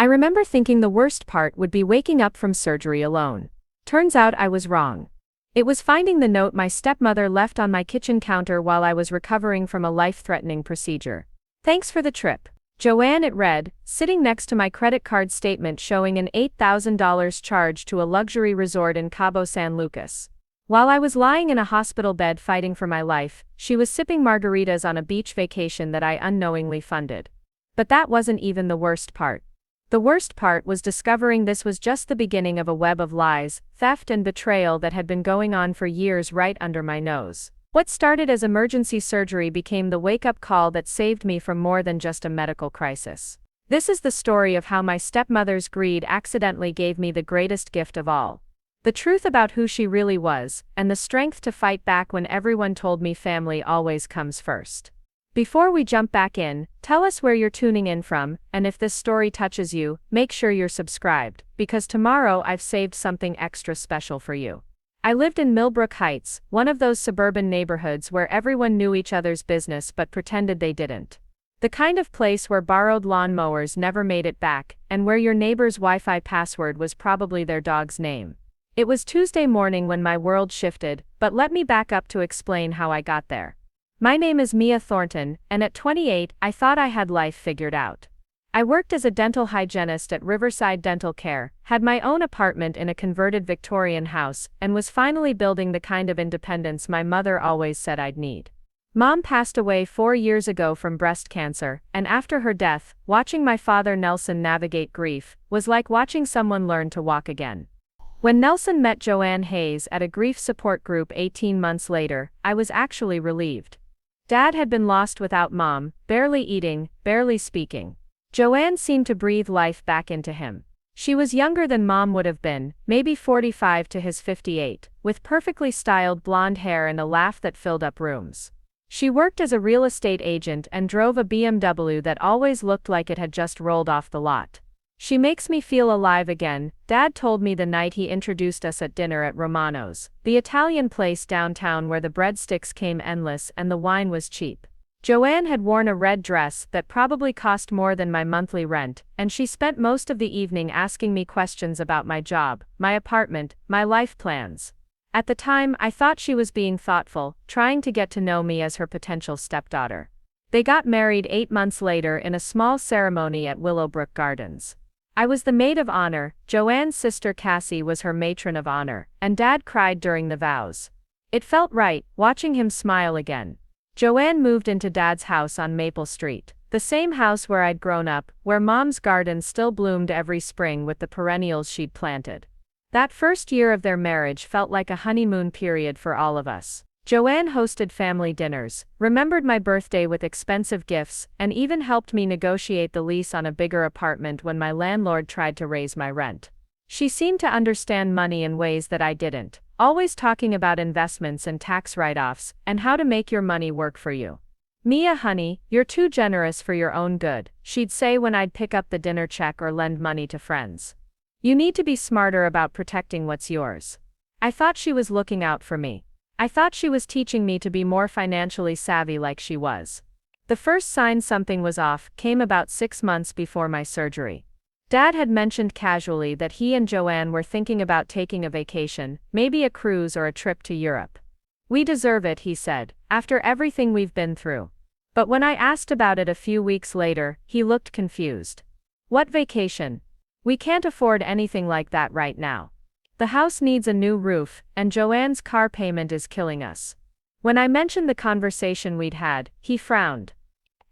I remember thinking the worst part would be waking up from surgery alone. Turns out I was wrong. It was finding the note my stepmother left on my kitchen counter while I was recovering from a life-threatening procedure. "Thanks for the trip, Joanne," it read, sitting next to my credit card statement showing an $8,000 charge to a luxury resort in Cabo San Lucas. While I was lying in a hospital bed fighting for my life, she was sipping margaritas on a beach vacation that I unknowingly funded. But that wasn't even the worst part. The worst part was discovering this was just the beginning of a web of lies, theft and betrayal that had been going on for years right under my nose. What started as emergency surgery became the wake-up call that saved me from more than just a medical crisis. This is the story of how my stepmother's greed accidentally gave me the greatest gift of all. The truth about who she really was, and the strength to fight back when everyone told me family always comes first. Before we jump back in, tell us where you're tuning in from, and if this story touches you, make sure you're subscribed, because tomorrow I've saved something extra special for you. I lived in Millbrook Heights, one of those suburban neighborhoods where everyone knew each other's business but pretended they didn't. The kind of place where borrowed lawn mowers never made it back, and where your neighbor's Wi-Fi password was probably their dog's name. It was Tuesday morning when my world shifted, but let me back up to explain how I got there. My name is Mia Thornton, and at 28, I thought I had life figured out. I worked as a dental hygienist at Riverside Dental Care, had my own apartment in a converted Victorian house, and was finally building the kind of independence my mother always said I'd need. Mom passed away 4 years ago from breast cancer, and after her death, watching my father Nelson navigate grief was like watching someone learn to walk again. When Nelson met Joanne Hayes at a grief support group 18 months later, I was actually relieved. Dad had been lost without Mom, barely eating, barely speaking. Joanne seemed to breathe life back into him. She was younger than Mom would have been, maybe 45 to his 58, with perfectly styled blonde hair and a laugh that filled up rooms. She worked as a real estate agent and drove a BMW that always looked like it had just rolled off the lot. "She makes me feel alive again," Dad told me the night he introduced us at dinner at Romano's, the Italian place downtown where the breadsticks came endless and the wine was cheap. Joanne had worn a red dress that probably cost more than my monthly rent, and she spent most of the evening asking me questions about my job, my apartment, my life plans. At the time, I thought she was being thoughtful, trying to get to know me as her potential stepdaughter. They got married 8 months later in a small ceremony at Willowbrook Gardens. I was the maid of honor, Joanne's sister Cassie was her matron of honor, and Dad cried during the vows. It felt right, watching him smile again. Joanne moved into Dad's house on Maple Street, the same house where I'd grown up, where Mom's garden still bloomed every spring with the perennials she'd planted. That first year of their marriage felt like a honeymoon period for all of us. Joanne hosted family dinners, remembered my birthday with expensive gifts, and even helped me negotiate the lease on a bigger apartment when my landlord tried to raise my rent. She seemed to understand money in ways that I didn't, always talking about investments and tax write-offs, and how to make your money work for you. "Mia, honey, you're too generous for your own good," she'd say when I'd pick up the dinner check or lend money to friends. "You need to be smarter about protecting what's yours." I thought she was looking out for me. I thought she was teaching me to be more financially savvy like she was. The first sign something was off came about 6 months before my surgery. Dad had mentioned casually that he and Joanne were thinking about taking a vacation, maybe a cruise or a trip to Europe. "We deserve it," he said, "after everything we've been through." But when I asked about it a few weeks later, he looked confused. "What vacation? We can't afford anything like that right now. The house needs a new roof, and Joanne's car payment is killing us." When I mentioned the conversation we'd had, he frowned.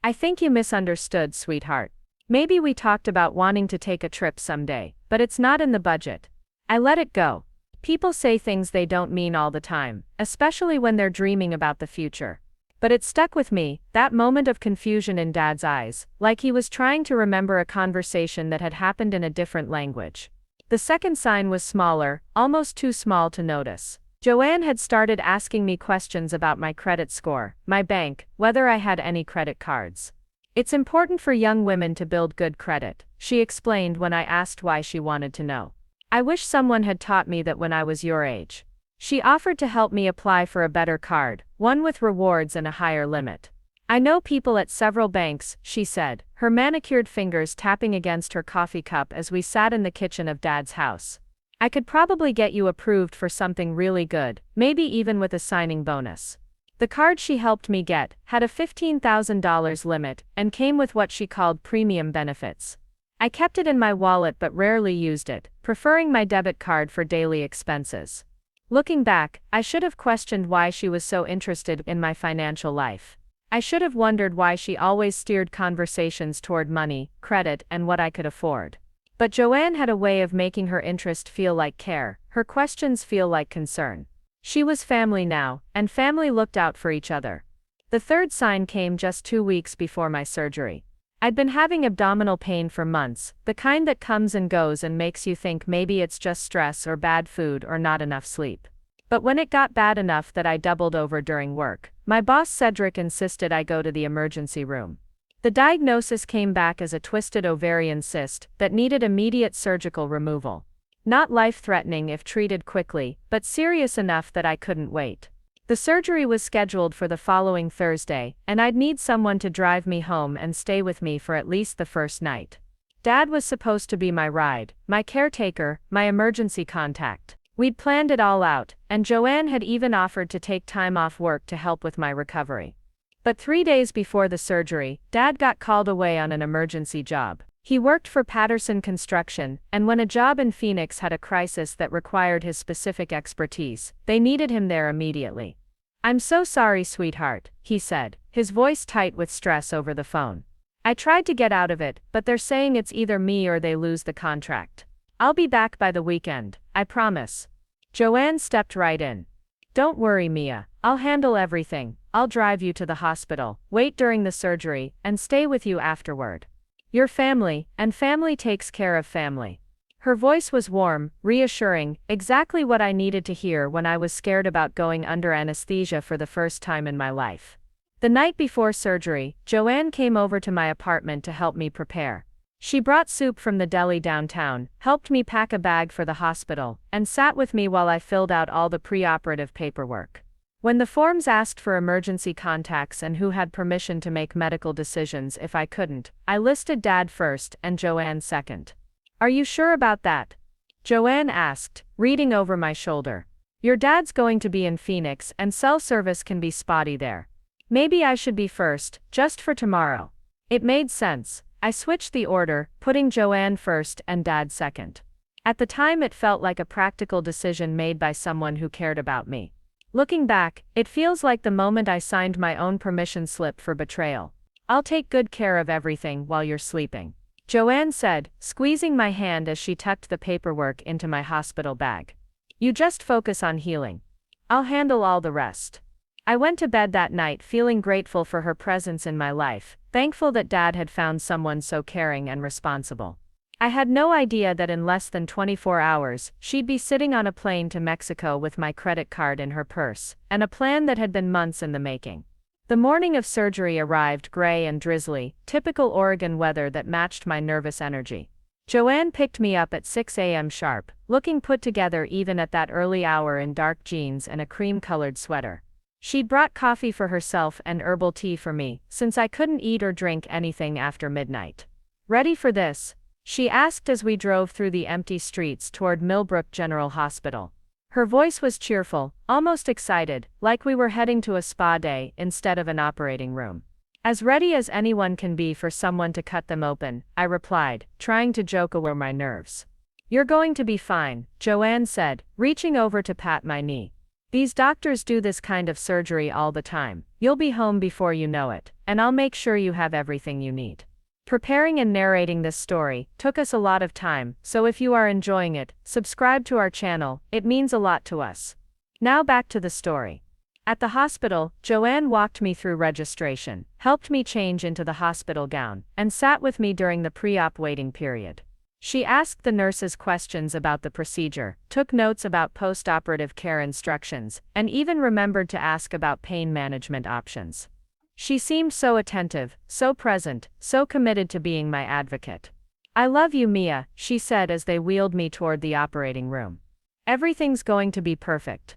"I think you misunderstood, sweetheart. Maybe we talked about wanting to take a trip someday, but it's not in the budget." I let it go. People say things they don't mean all the time, especially when they're dreaming about the future. But it stuck with me, that moment of confusion in Dad's eyes, like he was trying to remember a conversation that had happened in a different language. The second sign was smaller, almost too small to notice. Joanne had started asking me questions about my credit score, my bank, whether I had any credit cards. "It's important for young women to build good credit," she explained when I asked why she wanted to know. "I wish someone had taught me that when I was your age." She offered to help me apply for a better card, one with rewards and a higher limit. I know people at several banks, she said, her manicured fingers tapping against her coffee cup as we sat in the kitchen of Dad's house. I could probably get you approved for something really good, maybe even with a signing bonus. The card she helped me get had a $15,000 limit and came with what she called premium benefits. I kept it in my wallet but rarely used it, preferring my debit card for daily expenses. Looking back, I should have questioned why she was so interested in my financial life. I should have wondered why she always steered conversations toward money, credit, and what I could afford. But Joanne had a way of making her interest feel like care, her questions feel like concern. She was family now, and family looked out for each other. The third sign came just 2 weeks before my surgery. I'd been having abdominal pain for months, the kind that comes and goes and makes you think maybe it's just stress or bad food or not enough sleep. But when it got bad enough that I doubled over during work, my boss Cedric insisted I go to the emergency room. The diagnosis came back as a twisted ovarian cyst that needed immediate surgical removal. Not life-threatening if treated quickly, but serious enough that I couldn't wait. The surgery was scheduled for the following Thursday, and I'd need someone to drive me home and stay with me for at least the first night. Dad was supposed to be my ride, my caretaker, my emergency contact. We'd planned it all out, and Joanne had even offered to take time off work to help with my recovery. But 3 days before the surgery, Dad got called away on an emergency job. He worked for Patterson Construction, and when a job in Phoenix had a crisis that required his specific expertise, they needed him there immediately. "I'm so sorry, sweetheart," he said, his voice tight with stress over the phone. "I tried to get out of it, but they're saying it's either me or they lose the contract. I'll be back by the weekend, I promise." Joanne stepped right in. "Don't worry, Mia, I'll handle everything. I'll drive you to the hospital, wait during the surgery, and stay with you afterward. You're family, and family takes care of family." Her voice was warm, reassuring, exactly what I needed to hear when I was scared about going under anesthesia for the first time in my life. The night before surgery, Joanne came over to my apartment to help me prepare. She brought soup from the deli downtown, helped me pack a bag for the hospital, and sat with me while I filled out all the pre-operative paperwork. When the forms asked for emergency contacts and who had permission to make medical decisions if I couldn't, I listed Dad first and Joanne second. "Are you sure about that?" Joanne asked, reading over my shoulder. "Your dad's going to be in Phoenix and cell service can be spotty there. Maybe I should be first, just for tomorrow." It made sense. I switched the order, putting Joanne first and Dad second. At the time it felt like a practical decision made by someone who cared about me. Looking back, it feels like the moment I signed my own permission slip for betrayal. "I'll take good care of everything while you're sleeping," Joanne said, squeezing my hand as she tucked the paperwork into my hospital bag. "You just focus on healing. I'll handle all the rest." I went to bed that night feeling grateful for her presence in my life, thankful that Dad had found someone so caring and responsible. I had no idea that in less than 24 hours, she'd be sitting on a plane to Mexico with my credit card in her purse, and a plan that had been months in the making. The morning of surgery arrived gray and drizzly, typical Oregon weather that matched my nervous energy. Joanne picked me up at 6 a.m. sharp, looking put together even at that early hour in dark jeans and a cream-colored sweater. She'd brought coffee for herself and herbal tea for me, since I couldn't eat or drink anything after midnight. "Ready for this?" she asked as we drove through the empty streets toward Millbrook General Hospital. Her voice was cheerful, almost excited, like we were heading to a spa day instead of an operating room. "As ready as anyone can be for someone to cut them open," I replied, trying to joke away my nerves. "You're going to be fine," Joanne said, reaching over to pat my knee. "These doctors do this kind of surgery all the time. You'll be home before you know it, and I'll make sure you have everything you need." Preparing and narrating this story took us a lot of time, so if you are enjoying it, subscribe to our channel, it means a lot to us. Now back to the story. At the hospital, Joanne walked me through registration, helped me change into the hospital gown, and sat with me during the pre-op waiting period. She asked the nurses questions about the procedure, took notes about post-operative care instructions, and even remembered to ask about pain management options. She seemed so attentive, so present, so committed to being my advocate. "I love you, Mia," she said as they wheeled me toward the operating room. "Everything's going to be perfect."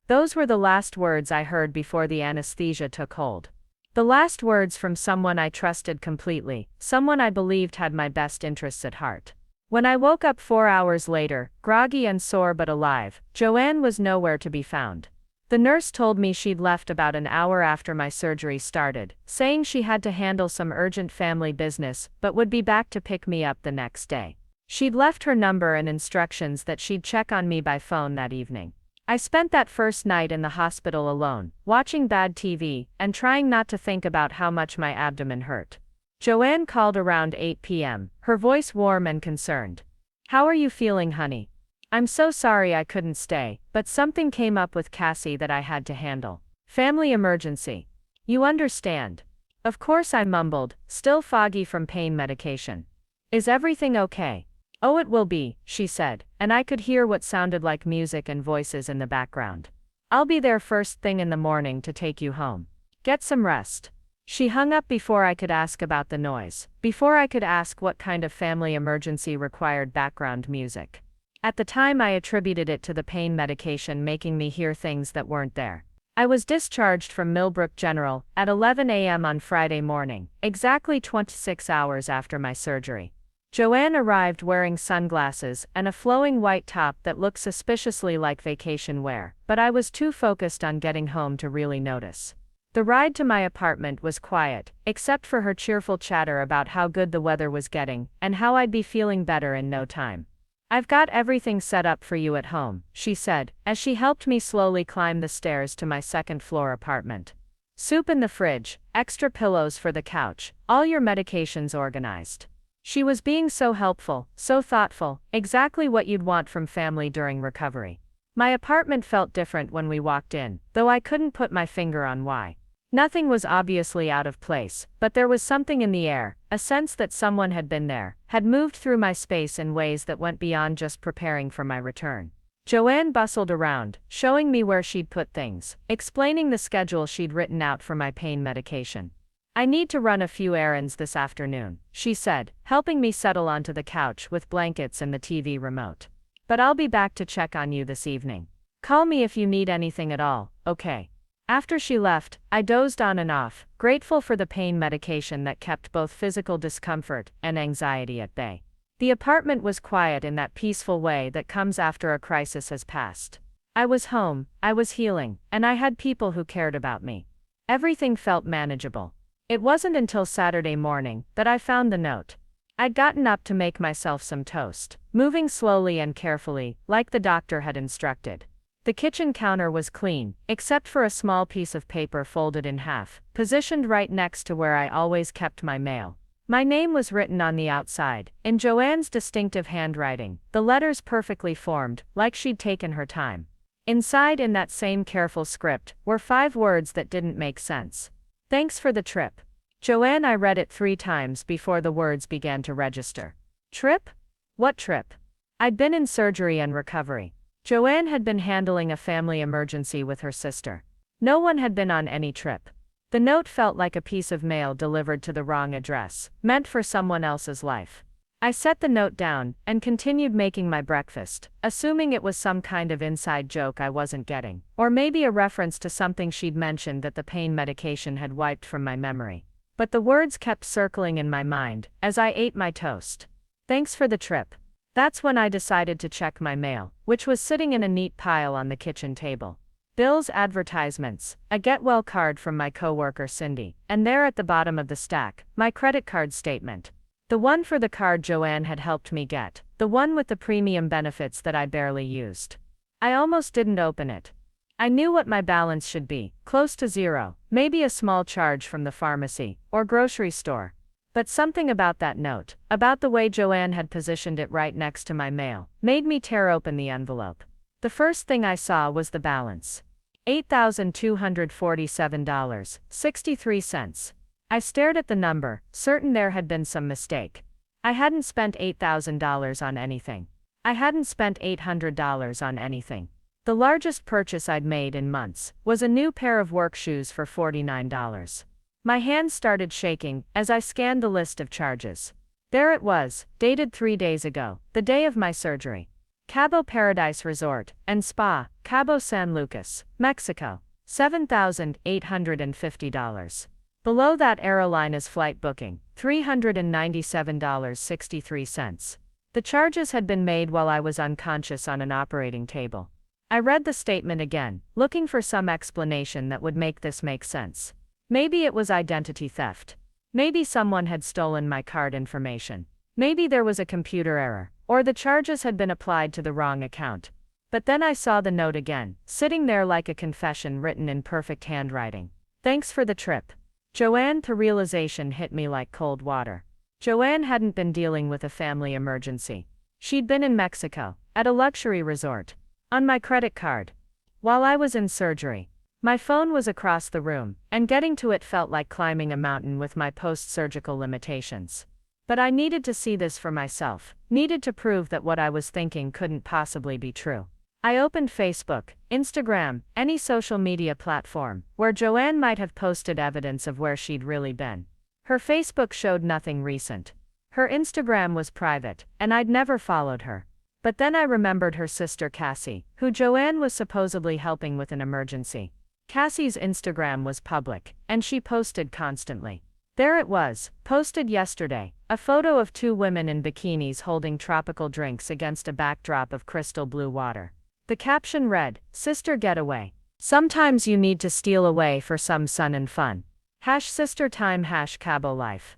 Those were the last words I heard before the anesthesia took hold. The last words from someone I trusted completely, someone I believed had my best interests at heart. When I woke up 4 hours later, groggy and sore but alive, Joanne was nowhere to be found. The nurse told me she'd left about an hour after my surgery started, saying she had to handle some urgent family business but would be back to pick me up the next day. She'd left her number and instructions that she'd check on me by phone that evening. I spent that first night in the hospital alone, watching bad TV, and trying not to think about how much my abdomen hurt. Joanne called around 8 p.m., her voice warm and concerned. "How are you feeling, honey? I'm so sorry I couldn't stay, but something came up with Cassie that I had to handle. Family emergency. You understand." Of course, I mumbled, still foggy from pain medication. "Is everything okay?" "Oh, it will be," she said, and I could hear what sounded like music and voices in the background. "I'll be there first thing in the morning to take you home. Get some rest." She hung up before I could ask about the noise, before I could ask what kind of family emergency required background music. At the time, I attributed it to the pain medication making me hear things that weren't there. I was discharged from Millbrook General at 11 a.m. on Friday morning, exactly 26 hours after my surgery. Joanne arrived wearing sunglasses and a flowing white top that looked suspiciously like vacation wear, but I was too focused on getting home to really notice. The ride to my apartment was quiet, except for her cheerful chatter about how good the weather was getting and how I'd be feeling better in no time. "I've got everything set up for you at home," she said, as she helped me slowly climb the stairs to my second-floor apartment. "Soup in the fridge, extra pillows for the couch, all your medications organized." She was being so helpful, so thoughtful, exactly what you'd want from family during recovery. My apartment felt different when we walked in, though I couldn't put my finger on why. Nothing was obviously out of place, but there was something in the air, a sense that someone had been there, had moved through my space in ways that went beyond just preparing for my return. Joanne bustled around, showing me where she'd put things, explaining the schedule she'd written out for my pain medication. "I need to run a few errands this afternoon," she said, helping me settle onto the couch with blankets and the TV remote. "But I'll be back to check on you this evening. Call me if you need anything at all, okay?" After she left, I dozed on and off, grateful for the pain medication that kept both physical discomfort and anxiety at bay. The apartment was quiet in that peaceful way that comes after a crisis has passed. I was home, I was healing, and I had people who cared about me. Everything felt manageable. It wasn't until Saturday morning that I found the note. I'd gotten up to make myself some toast, moving slowly and carefully, like the doctor had instructed. The kitchen counter was clean, except for a small piece of paper folded in half, positioned right next to where I always kept my mail. My name was written on the outside, in Joanne's distinctive handwriting, the letters perfectly formed, like she'd taken her time. Inside, in that same careful script, were 5 words that didn't make sense. "Thanks for the trip." Joanne, I read it 3 times before the words began to register. Trip? What trip? I'd been in surgery and recovery. Joanne had been handling a family emergency with her sister. No one had been on any trip. The note felt like a piece of mail delivered to the wrong address, meant for someone else's life. I set the note down and continued making my breakfast, assuming it was some kind of inside joke I wasn't getting, or maybe a reference to something she'd mentioned that the pain medication had wiped from my memory. But the words kept circling in my mind as I ate my toast. "Thanks for the trip." That's when I decided to check my mail, which was sitting in a neat pile on the kitchen table. Bills, advertisements, a get-well card from my coworker Cindy, and there at the bottom of the stack, my credit card statement. The one for the card Joanne had helped me get, the one with the premium benefits that I barely used. I almost didn't open it. I knew what my balance should be, close to zero, maybe a small charge from the pharmacy or grocery store. But something about that note, about the way Joanne had positioned it right next to my mail, made me tear open the envelope. The first thing I saw was the balance. $8,247.63. I stared at the number, certain there had been some mistake. I hadn't spent $8,000 on anything. I hadn't spent $800 on anything. The largest purchase I'd made in months was a new pair of work shoes for $49. My hands started shaking as I scanned the list of charges. There it was, dated 3 days ago, the day of my surgery. Cabo Paradise Resort and Spa, Cabo San Lucas, Mexico. $7,850. Below that airline is flight booking, $397.63. The charges had been made while I was unconscious on an operating table. I read the statement again, looking for some explanation that would make this make sense. Maybe it was identity theft. Maybe someone had stolen my card information. Maybe there was a computer error, or the charges had been applied to the wrong account. But then I saw the note again, sitting there like a confession written in perfect handwriting. Thanks for the trip, Joanne. The realization hit me like cold water. Joanne hadn't been dealing with a family emergency. She'd been in Mexico, at a luxury resort, on my credit card, while I was in surgery. My phone was across the room, and getting to it felt like climbing a mountain with my post-surgical limitations. But I needed to see this for myself, needed to prove that what I was thinking couldn't possibly be true. I opened Facebook, Instagram, any social media platform, where Joanne might have posted evidence of where she'd really been. Her Facebook showed nothing recent. Her Instagram was private, and I'd never followed her. But then I remembered her sister Cassie, who Joanne was supposedly helping with an emergency. Cassie's Instagram was public, and she posted constantly. There it was, posted yesterday, a photo of two women in bikinis holding tropical drinks against a backdrop of crystal blue water. The caption read, "Sister getaway. Sometimes you need to steal away for some sun and fun. #sister time #Cabo life.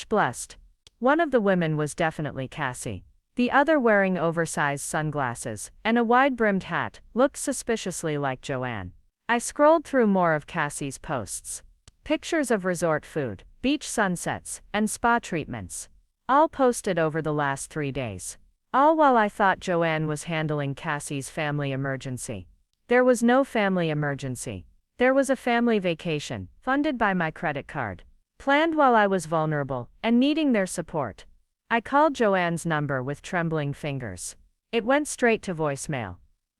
#blessed. One of the women was definitely Cassie. The other, wearing oversized sunglasses and a wide-brimmed hat, looked suspiciously like Joanne. I scrolled through more of Cassie's posts. Pictures of resort food, beach sunsets, and spa treatments. All posted over the last 3 days. All while I thought Joanne was handling Cassie's family emergency. There was no family emergency. There was a family vacation, funded by my credit card. Planned while I was vulnerable, and needing their support. I called Joanne's number with trembling fingers. It went straight to voicemail.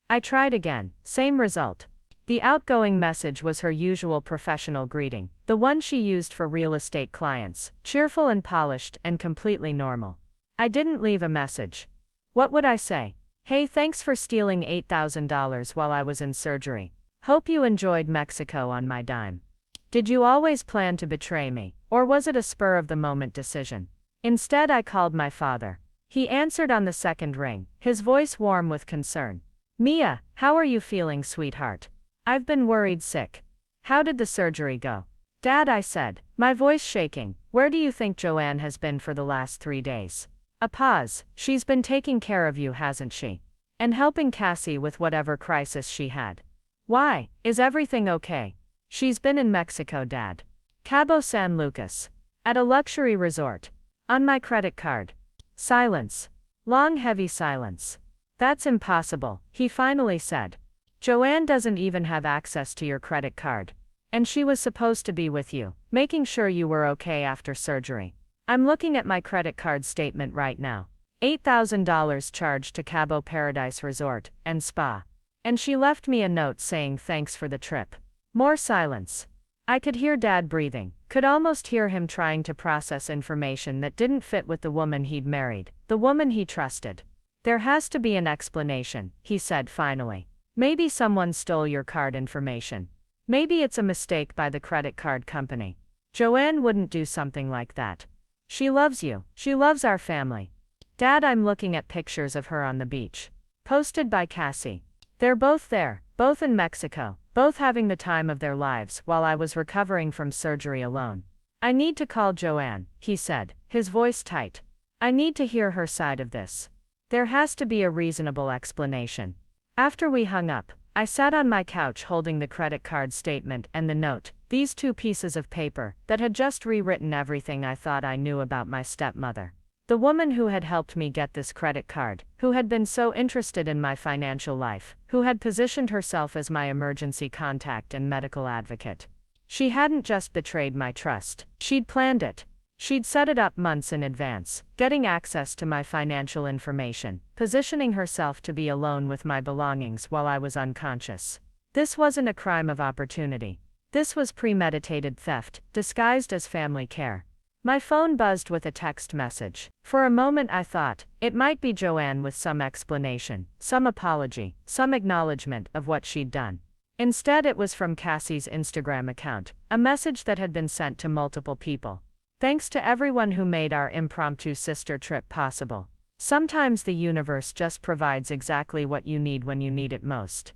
I tried again, same result. The outgoing message was her usual professional greeting, the one she used for real estate clients, cheerful and polished and completely normal. I didn't leave a message. What would I say? Hey, thanks for stealing $8,000 while I was in surgery. Hope you enjoyed Mexico on my dime. Did you always plan to betray me, or was it a spur-of-the-moment decision? Instead, I called my father. He answered on the second ring, his voice warm with concern. Mia, how are you feeling, sweetheart? I've been worried sick. How did the surgery go? Dad, I said, my voice shaking, where do you think Joanne has been for the last 3 days? A pause. She's been taking care of you, hasn't she? And helping Cassie with whatever crisis she had. Why? Is everything okay? She's been in Mexico, Dad. Cabo San Lucas. At a luxury resort. On my credit card. Silence. Long, heavy silence. That's impossible, he finally said. Joanne doesn't even have access to your credit card. And she was supposed to be with you, making sure you were okay after surgery. I'm looking at my credit card statement right now. $8,000 charged to Cabo Paradise Resort and Spa. And she left me a note saying thanks for the trip. More silence. I could hear Dad breathing, could almost hear him trying to process information that didn't fit with the woman he'd married, the woman he trusted. There has to be an explanation, he said finally. Maybe someone stole your card information. Maybe it's a mistake by the credit card company. Joanne wouldn't do something like that. She loves you, she loves our family. Dad, I'm looking at pictures of her on the beach. Posted by Cassie. They're both there, both in Mexico, both having the time of their lives while I was recovering from surgery alone. I need to call Joanne, he said, his voice tight. I need to hear her side of this. There has to be a reasonable explanation. After we hung up, I sat on my couch holding the credit card statement and the note, these 2 pieces of paper that had just rewritten everything I thought I knew about my stepmother. The woman who had helped me get this credit card, who had been so interested in my financial life, who had positioned herself as my emergency contact and medical advocate. She hadn't just betrayed my trust, she'd planned it. She'd set it up months in advance, getting access to my financial information, positioning herself to be alone with my belongings while I was unconscious. This wasn't a crime of opportunity. This was premeditated theft, disguised as family care. My phone buzzed with a text message. For a moment I thought, it might be Joanne with some explanation, some apology, some acknowledgement of what she'd done. Instead, it was from Cassie's Instagram account, a message that had been sent to multiple people. Thanks to everyone who made our impromptu sister trip possible. Sometimes the universe just provides exactly what you need when you need it most.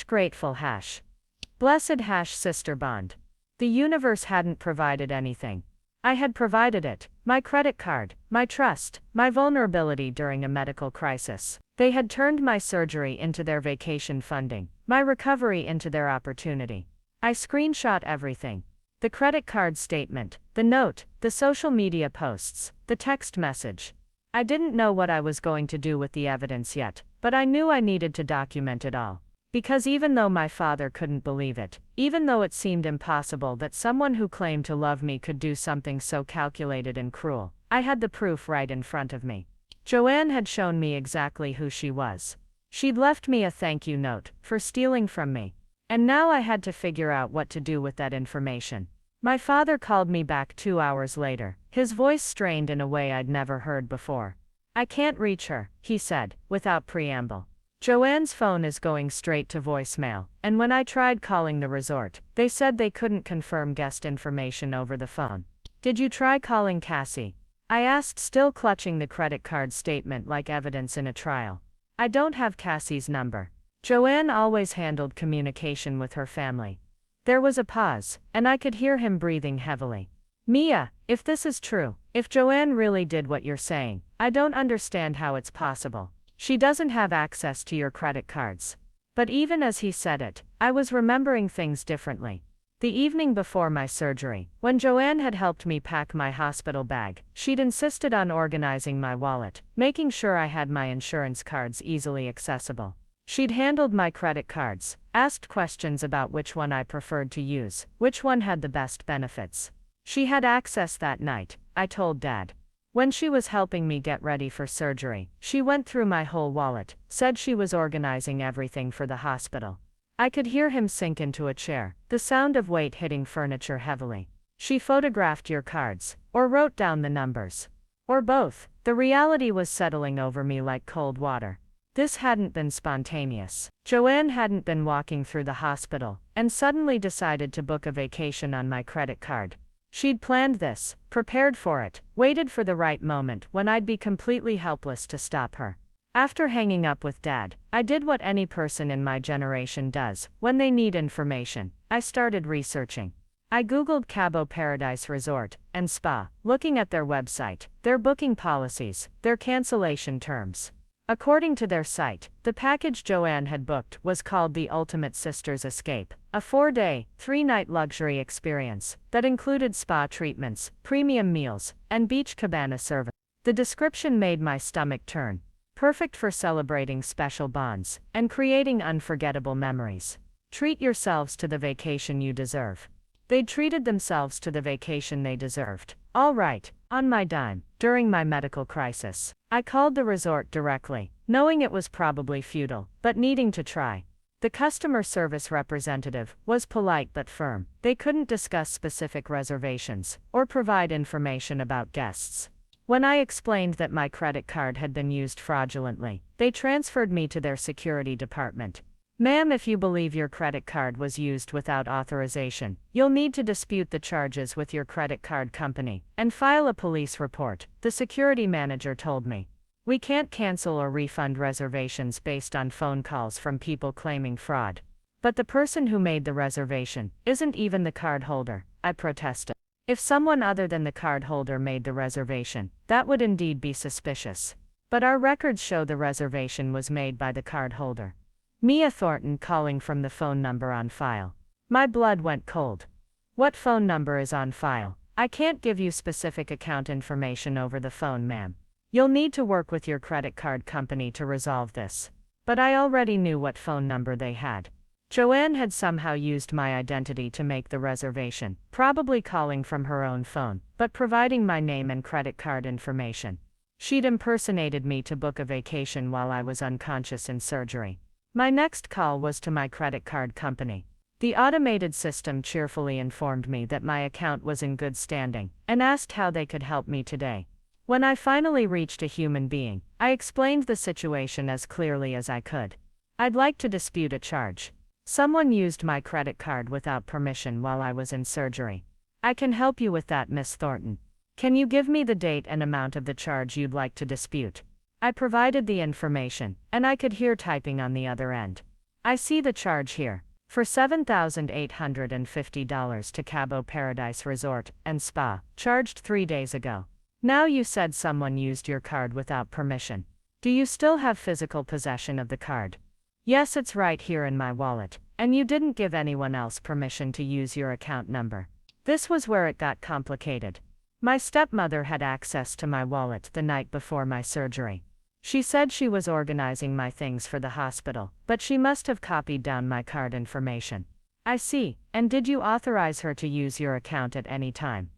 Grateful #. Blessed sister bond. The universe hadn't provided anything. I had provided it, my credit card, my trust, my vulnerability during a medical crisis. They had turned my surgery into their vacation funding, my recovery into their opportunity. I screenshot everything. The credit card statement, the note, the social media posts, the text message. I didn't know what I was going to do with the evidence yet, but I knew I needed to document it all. Because even though my father couldn't believe it, even though it seemed impossible that someone who claimed to love me could do something so calculated and cruel, I had the proof right in front of me. Joanne had shown me exactly who she was. She'd left me a thank you note for stealing from me. And now I had to figure out what to do with that information. My father called me back 2 hours later, his voice strained in a way I'd never heard before. "I can't reach her," he said, without preamble. "Joanne's phone is going straight to voicemail, and when I tried calling the resort, they said they couldn't confirm guest information over the phone." "Did you try calling Cassie?" I asked, still clutching the credit card statement like evidence in a trial. "I don't have Cassie's number." Joanne always handled communication with her family. There was a pause, and I could hear him breathing heavily. "Mia, if this is true, if Joanne really did what you're saying, I don't understand how it's possible. She doesn't have access to your credit cards." But even as he said it, I was remembering things differently. The evening before my surgery, when Joanne had helped me pack my hospital bag, she'd insisted on organizing my wallet, making sure I had my insurance cards easily accessible. She'd handled my credit cards, asked questions about which one I preferred to use, which one had the best benefits. She had access that night, I told Dad. When she was helping me get ready for surgery, she went through my whole wallet, said she was organizing everything for the hospital. I could hear him sink into a chair, the sound of weight hitting furniture heavily. "She photographed your cards, or wrote down the numbers. Or both." The reality was settling over me like cold water. This hadn't been spontaneous. Joanne hadn't been walking through the hospital, and suddenly decided to book a vacation on my credit card. She'd planned this, prepared for it, waited for the right moment when I'd be completely helpless to stop her. After hanging up with Dad, I did what any person in my generation does when they need information. I started researching. I Googled Cabo Paradise Resort and Spa, looking at their website, their booking policies, their cancellation terms. According to their site, the package Joanne had booked was called the Ultimate Sisters Escape, a 4-day, 3-night luxury experience that included spa treatments, premium meals, and beach cabana service. The description made my stomach turn. Perfect for celebrating special bonds and creating unforgettable memories. Treat yourselves to the vacation you deserve. They'd treated themselves to the vacation they deserved. All right, on my dime, during my medical crisis. I called the resort directly, knowing it was probably futile, but needing to try. The customer service representative was polite but firm. They couldn't discuss specific reservations or provide information about guests. When I explained that my credit card had been used fraudulently, they transferred me to their security department. "Ma'am, if you believe your credit card was used without authorization, you'll need to dispute the charges with your credit card company and file a police report," the security manager told me. "We can't cancel or refund reservations based on phone calls from people claiming fraud." "But the person who made the reservation isn't even the card holder," I protested. "If someone other than the card holder made the reservation, that would indeed be suspicious. But our records show the reservation was made by the card holder." Mia Thornton calling from the phone number on file. My blood went cold. "What phone number is on file?" "I can't give you specific account information over the phone, ma'am. You'll need to work with your credit card company to resolve this." But I already knew what phone number they had. Joanne had somehow used my identity to make the reservation, probably calling from her own phone, but providing my name and credit card information. She'd impersonated me to book a vacation while I was unconscious in surgery. My next call was to my credit card company. The automated system cheerfully informed me that my account was in good standing, and asked how they could help me today. When I finally reached a human being, I explained the situation as clearly as I could. "I'd like to dispute a charge." Someone used my credit card without permission while I was in surgery. I can help you with that, Miss Thornton. Can you give me the date and amount of the charge you'd like to dispute? I provided the information, and I could hear typing on the other end. I see the charge here. For $7,850 to Cabo Paradise Resort and Spa, charged 3 days ago. Now you said someone used your card without permission. Do you still have physical possession of the card? Yes, it's right here in my wallet, and you didn't give anyone else permission to use your account number. This was where it got complicated. My stepmother had access to my wallet the night before my surgery. She said she was organizing my things for the hospital, but she must have copied down my card information. I see. And did you authorize her to use your account at any time?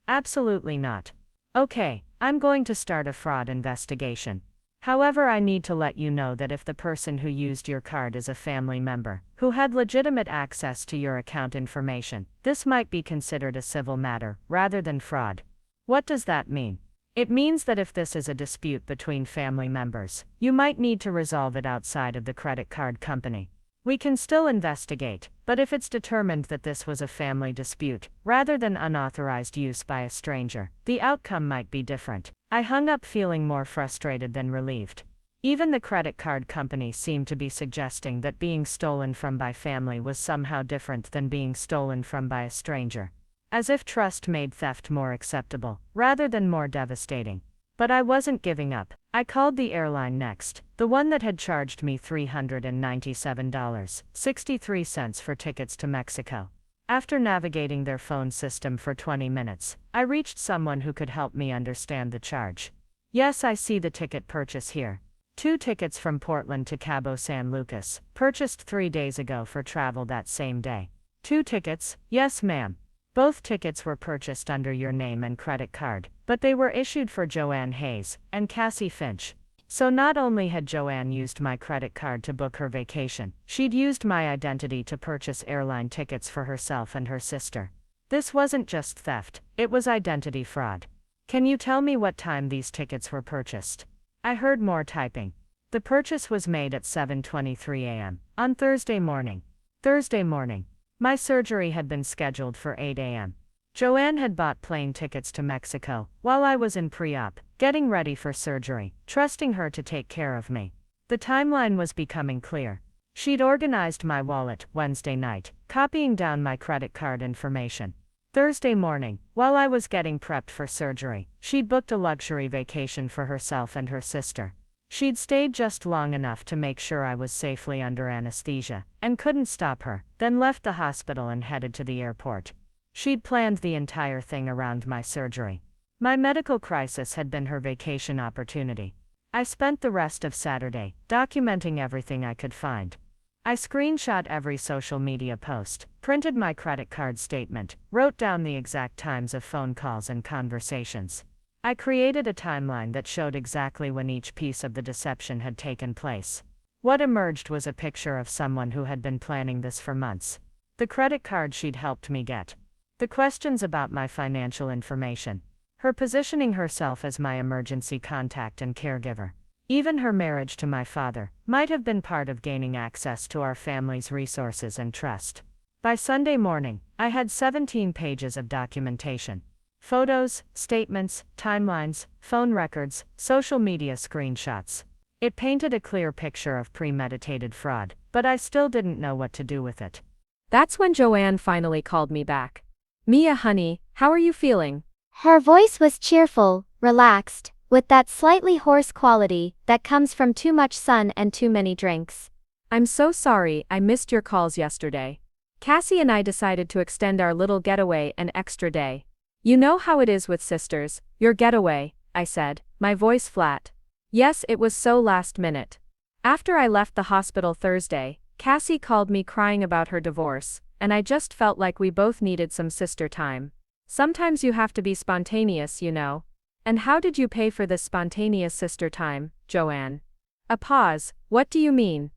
Absolutely not. Okay, I'm going to start a fraud investigation. However, I need to let you know that if the person who used your card is a family member who had legitimate access to your account information, this might be considered a civil matter rather than fraud. What does that mean? It means that if this is a dispute between family members, you might need to resolve it outside of the credit card company. We can still investigate, but if it's determined that this was a family dispute, rather than unauthorized use by a stranger, the outcome might be different. I hung up feeling more frustrated than relieved. Even the credit card company seemed to be suggesting that being stolen from by family was somehow different than being stolen from by a stranger. As if trust made theft more acceptable, rather than more devastating. But I wasn't giving up. I called the airline next, the one that had charged me $397.63 for tickets to Mexico. After navigating their phone system for 20 minutes, I reached someone who could help me understand the charge. Yes, I see the ticket purchase here. 2 tickets from Portland to Cabo San Lucas, purchased 3 days ago for travel that same day. 2 tickets? Yes, ma'am. Both tickets were purchased under your name and credit card, but they were issued for Joanne Hayes and Cassie Finch. So not only had Joanne used my credit card to book her vacation, she'd used my identity to purchase airline tickets for herself and her sister. This wasn't just theft, it was identity fraud. Can you tell me what time these tickets were purchased? I heard more typing. The purchase was made at 7:23 a.m. on Thursday morning. Thursday morning. My surgery had been scheduled for 8 a.m. Joanne had bought plane tickets to Mexico while I was in pre-op, getting ready for surgery, trusting her to take care of me. The timeline was becoming clear. She'd organized my wallet Wednesday night, copying down my credit card information. Thursday morning, while I was getting prepped for surgery, she'd booked a luxury vacation for herself and her sister. She'd stayed just long enough to make sure I was safely under anesthesia, and couldn't stop her, then left the hospital and headed to the airport. She'd planned the entire thing around my surgery. My medical crisis had been her vacation opportunity. I spent the rest of Saturday documenting everything I could find. I screenshot every social media post, printed my credit card statement, wrote down the exact times of phone calls and conversations. I created a timeline that showed exactly when each piece of the deception had taken place. What emerged was a picture of someone who had been planning this for months. The credit card she'd helped me get. The questions about my financial information. Her positioning herself as my emergency contact and caregiver. Even her marriage to my father might have been part of gaining access to our family's resources and trust. By Sunday morning, I had 17 pages of documentation. Photos, statements, timelines, phone records, social media screenshots. It painted a clear picture of premeditated fraud, but I still didn't know what to do with it. That's when Joanne finally called me back. Mia, honey, how are you feeling? Her voice was cheerful, relaxed, with that slightly hoarse quality that comes from too much sun and too many drinks. I'm so sorry I missed your calls yesterday. Cassie and I decided to extend our little getaway an extra day. You know how it is with sisters, your getaway, I said, my voice flat. Yes, it was so last minute. After I left the hospital Thursday, Cassie called me crying about her divorce, and I just felt like we both needed some sister time. Sometimes you have to be spontaneous, you know. And how did you pay for this spontaneous sister time, Joanne? A pause. What do you mean?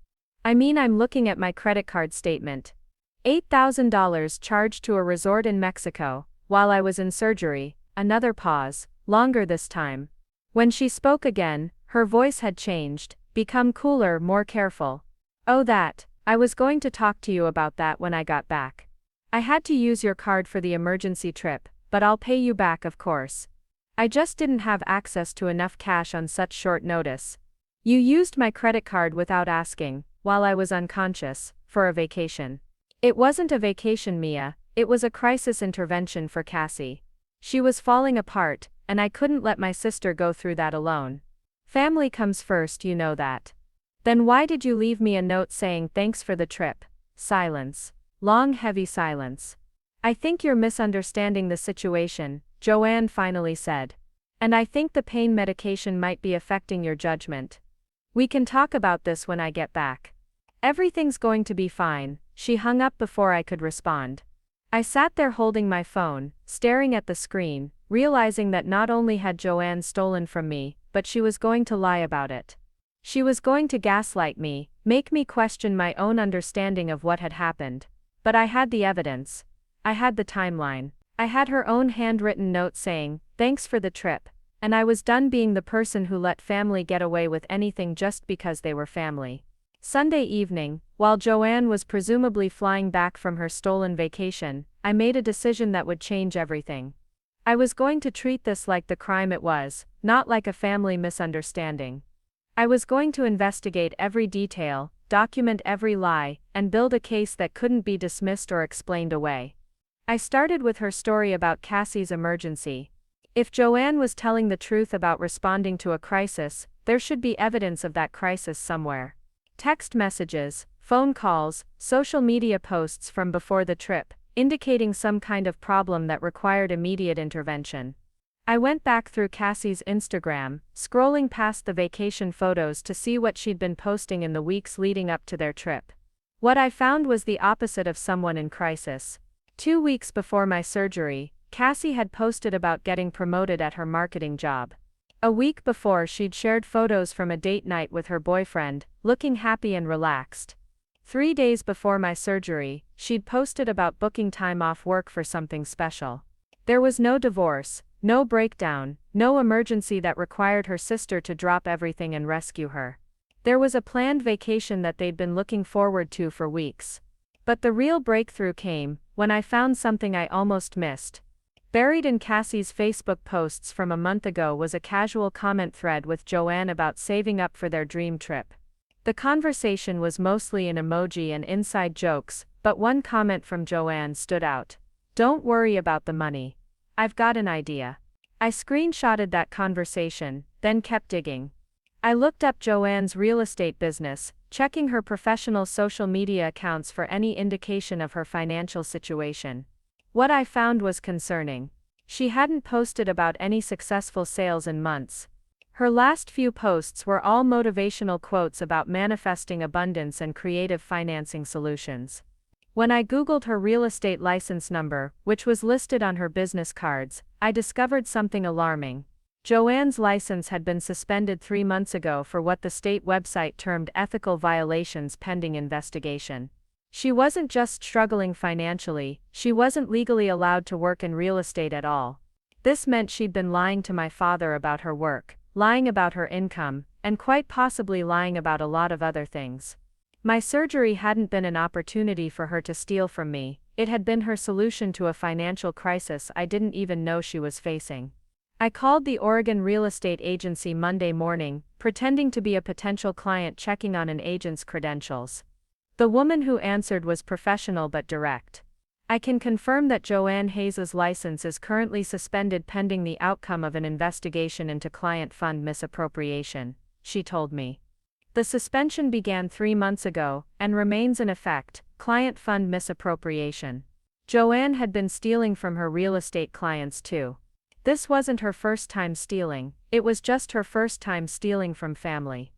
I mean, I'm looking at my credit card statement. $8,000 charged to a resort in Mexico, while I was in surgery. Another pause, longer this time. When she spoke again, her voice had changed, become cooler, more careful. Oh, that. I was going to talk to you about that when I got back. I had to use your card for the emergency trip, but I'll pay you back, of course. I just didn't have access to enough cash on such short notice. You used my credit card without asking, while I was unconscious, for a vacation. It wasn't a vacation, Mia, it was a crisis intervention for Cassie. She was falling apart, and I couldn't let my sister go through that alone. Family comes first, you know that. Then why did you leave me a note saying thanks for the trip? Silence. Long, heavy silence. I think you're misunderstanding the situation, Joanne finally said. And I think the pain medication might be affecting your judgment. We can talk about this when I get back. Everything's going to be fine. She hung up before I could respond. I sat there holding my phone, staring at the screen, realizing that not only had Joanne stolen from me, but she was going to lie about it. She was going to gaslight me, make me question my own understanding of what had happened. But I had the evidence. I had the timeline. I had her own handwritten note saying, "Thanks for the trip," and I was done being the person who let family get away with anything just because they were family. Sunday evening, while Joanne was presumably flying back from her stolen vacation, I made a decision that would change everything. I was going to treat this like the crime it was, not like a family misunderstanding. I was going to investigate every detail, document every lie, and build a case that couldn't be dismissed or explained away. I started with her story about Cassie's emergency. If Joanne was telling the truth about responding to a crisis, there should be evidence of that crisis somewhere. Text messages, phone calls, social media posts from before the trip, indicating some kind of problem that required immediate intervention. I went back through Cassie's Instagram, scrolling past the vacation photos to see what she'd been posting in the weeks leading up to their trip. What I found was the opposite of someone in crisis. 2 weeks before my surgery, Cassie had posted about getting promoted at her marketing job. A week before, she'd shared photos from a date night with her boyfriend, looking happy and relaxed. 3 days before my surgery, she'd posted about booking time off work for something special. There was no divorce, no breakdown, no emergency that required her sister to drop everything and rescue her. There was a planned vacation that they'd been looking forward to for weeks. But the real breakthrough came when I found something I almost missed. Buried in Cassie's Facebook posts from a month ago was a casual comment thread with Joanne about saving up for their dream trip. The conversation was mostly in emoji and inside jokes, but one comment from Joanne stood out. "Don't worry about the money. I've got an idea." I screenshotted that conversation, then kept digging. I looked up Joanne's real estate business, checking her professional social media accounts for any indication of her financial situation. What I found was concerning. She hadn't posted about any successful sales in months. Her last few posts were all motivational quotes about manifesting abundance and creative financing solutions. When I Googled her real estate license number, which was listed on her business cards, I discovered something alarming. Joanne's license had been suspended 3 months ago for what the state website termed ethical violations pending investigation. She wasn't just struggling financially, she wasn't legally allowed to work in real estate at all. This meant she'd been lying to my father about her work, lying about her income, and quite possibly lying about a lot of other things. My surgery hadn't been an opportunity for her to steal from me, it had been her solution to a financial crisis I didn't even know she was facing. I called the Oregon real estate agency Monday morning, pretending to be a potential client checking on an agent's credentials. The woman who answered was professional but direct. "I can confirm that Joanne Hayes's license is currently suspended pending the outcome of an investigation into client fund misappropriation," she told me. The suspension began 3 months ago, and remains in effect, client fund misappropriation. Joanne had been stealing from her real estate clients too. This wasn't her first time stealing, it was just her first time stealing from family.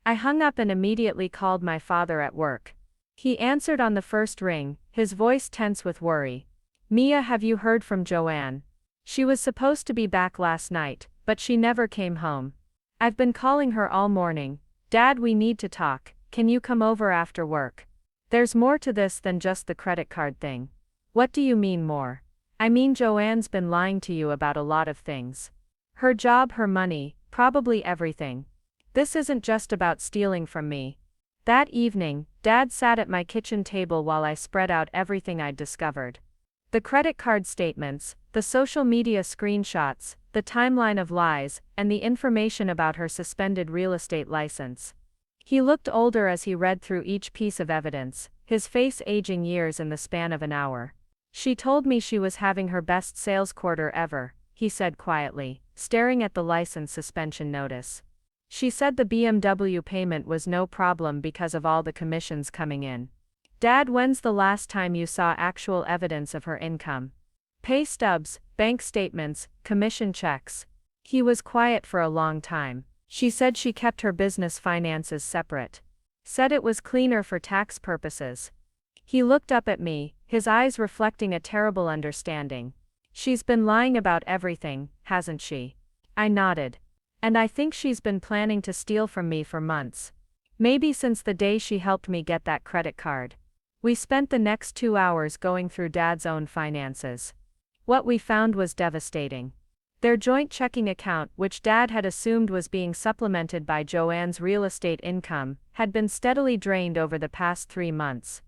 I hung up and immediately called my father at work. He answered on the first ring, his voice tense with worry. "Mia, have you heard from Joanne? She was supposed to be back last night, but she never came home. I've been calling her all morning. Dad, we need to talk, can you come over after work? There's more to this than just the credit card thing." "What do you mean more?" "I mean Joanne's been lying to you about a lot of things. Her job, her money, probably everything. This isn't just about stealing from me. That evening, Dad sat at my kitchen table while I spread out everything I'd discovered. The credit card statements, the social media screenshots, the timeline of lies, and the information about her suspended real estate license. He looked older as he read through each piece of evidence, his face aging years in the span of an hour. She told me she was having her best sales quarter ever, he said quietly, staring at the license suspension notice. She said the BMW payment was no problem because of all the commissions coming in. Dad, when's the last time you saw actual evidence of her income? Pay stubs, bank statements, commission checks. He was quiet for a long time. She said she kept her business finances separate. Said it was cleaner for tax purposes. He looked up at me, his eyes reflecting a terrible understanding. She's been lying about everything, hasn't she? I nodded. And I think she's been planning to steal from me for months. Maybe since the day she helped me get that credit card. We spent the next 2 hours going through Dad's own finances. What we found was devastating. Their joint checking account, which Dad had assumed was being supplemented by Joanne's real estate income, had been steadily drained over the past 3 months.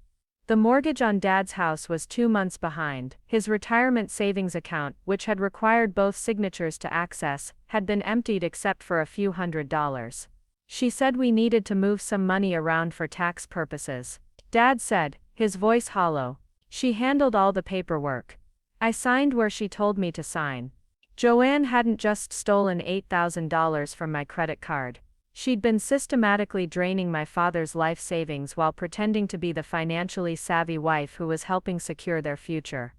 The mortgage on Dad's house was 2 months behind. His retirement savings account, which had required both signatures to access, had been emptied except for a few $100s. She said we needed to move some money around for tax purposes. Dad said, his voice hollow. She handled all the paperwork. I signed where she told me to sign. Joanne hadn't just stolen $8,000 from my credit card. She'd been systematically draining my father's life savings while pretending to be the financially savvy wife who was helping secure their future.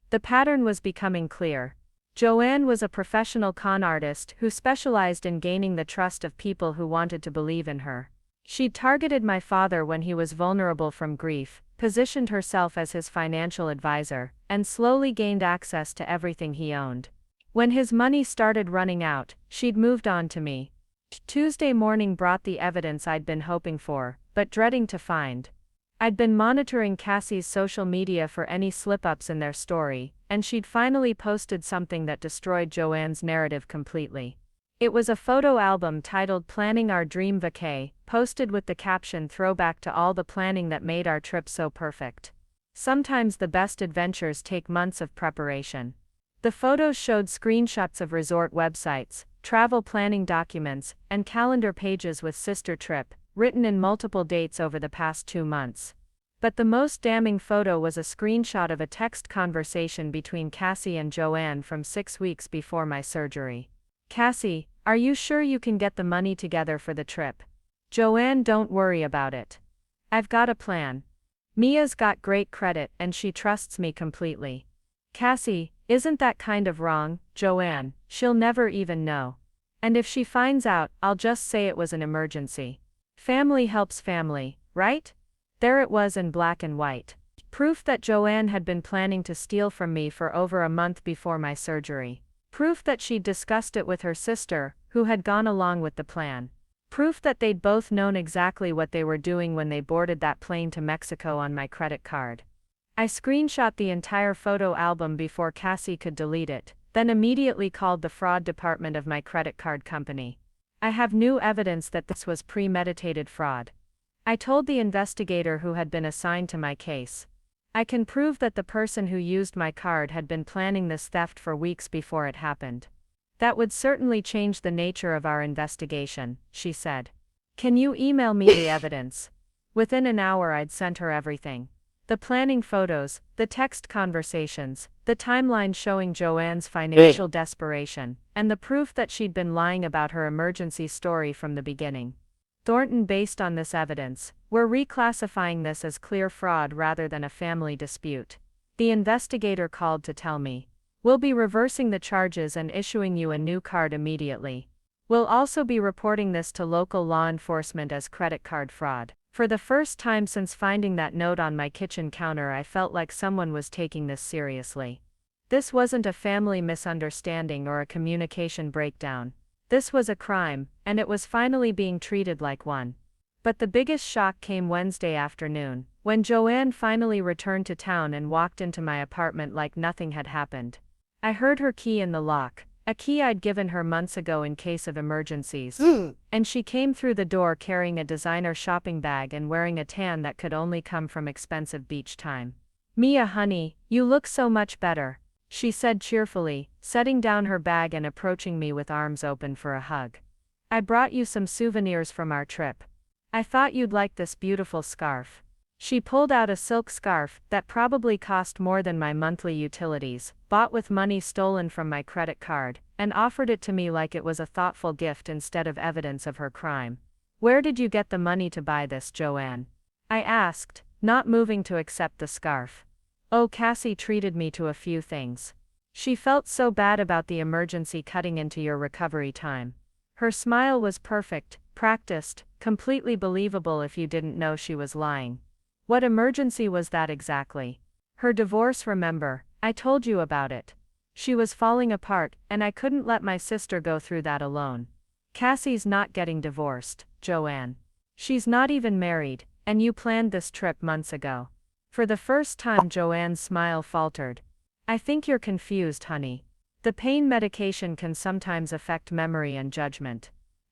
The pattern was becoming clear. Joanne was a professional con artist who specialized in gaining the trust of people who wanted to believe in her. She'd targeted my father when he was vulnerable from grief, positioned herself as his financial advisor, and slowly gained access to everything he owned. When his money started running out, she'd moved on to me. Tuesday morning brought the evidence I'd been hoping for, but dreading to find. I'd been monitoring Cassie's social media for any slip-ups in their story, and she'd finally posted something that destroyed Joanne's narrative completely. It was a photo album titled Planning Our Dream Vacay, posted with the caption "Throwback to all the planning that made our trip so perfect. Sometimes the best adventures take months of preparation." The photos showed screenshots of resort websites, travel planning documents, and calendar pages with sister trip, written in multiple dates over the past 2 months. But the most damning photo was a screenshot of a text conversation between Cassie and Joanne from 6 weeks before my surgery. "Cassie, are you sure you can get the money together for the trip? Joanne, don't worry about it. I've got a plan. Mia's got great credit and she trusts me completely. Cassie, isn't that kind of wrong, Joanne? She'll never even know. And if she finds out, I'll just say it was an emergency. Family helps family, right?" There it was in black and white. Proof that Joanne had been planning to steal from me for over a month before my surgery. Proof that she'd discussed it with her sister, who had gone along with the plan. Proof that they'd both known exactly what they were doing when they boarded that plane to Mexico on my credit card. I screenshot the entire photo album before Cassie could delete it, then immediately called the fraud department of my credit card company. "I have new evidence that this was premeditated fraud," I told the investigator who had been assigned to my case. "I can prove that the person who used my card had been planning this theft for weeks before it happened." "That would certainly change the nature of our investigation," she said. "Can you email me the evidence?" Within an hour I'd sent her everything. The planning photos, the text conversations, the timeline showing Joanne's financial desperation, and the proof that she'd been lying about her emergency story from the beginning. "Thornton, based on this evidence, we're reclassifying this as clear fraud rather than a family dispute," the investigator called to tell me. "We'll be reversing the charges and issuing you a new card immediately. We'll also be reporting this to local law enforcement as credit card fraud." For the first time since finding that note on my kitchen counter, I felt like someone was taking this seriously. This wasn't a family misunderstanding or a communication breakdown. This was a crime, and it was finally being treated like one. But the biggest shock came Wednesday afternoon, when Joanne finally returned to town and walked into my apartment like nothing had happened. I heard her key in the lock, A key I'd given her months ago in case of emergencies. And she came through the door carrying a designer shopping bag and wearing a tan that could only come from expensive beach time. "Mia honey, you look so much better," she said cheerfully, setting down her bag and approaching me with arms open for a hug. "I brought you some souvenirs from our trip. I thought you'd like this beautiful scarf." She pulled out a silk scarf that probably cost more than my monthly utilities, bought with money stolen from my credit card, and offered it to me like it was a thoughtful gift instead of evidence of her crime. "Where did you get the money to buy this, Joanne?" I asked, not moving to accept the scarf. "Oh, Cassie treated me to a few things. She felt so bad about the emergency cutting into your recovery time. Her smile was perfect, practiced, completely believable if you didn't know she was lying." "What emergency was that exactly?" "Her divorce, remember? I told you about it. She was falling apart, and I couldn't let my sister go through that alone." "Cassie's not getting divorced, Joanne. She's not even married, and you planned this trip months ago." For the first time, Joanne's smile faltered. "I think you're confused, honey. The pain medication can sometimes affect memory and judgment.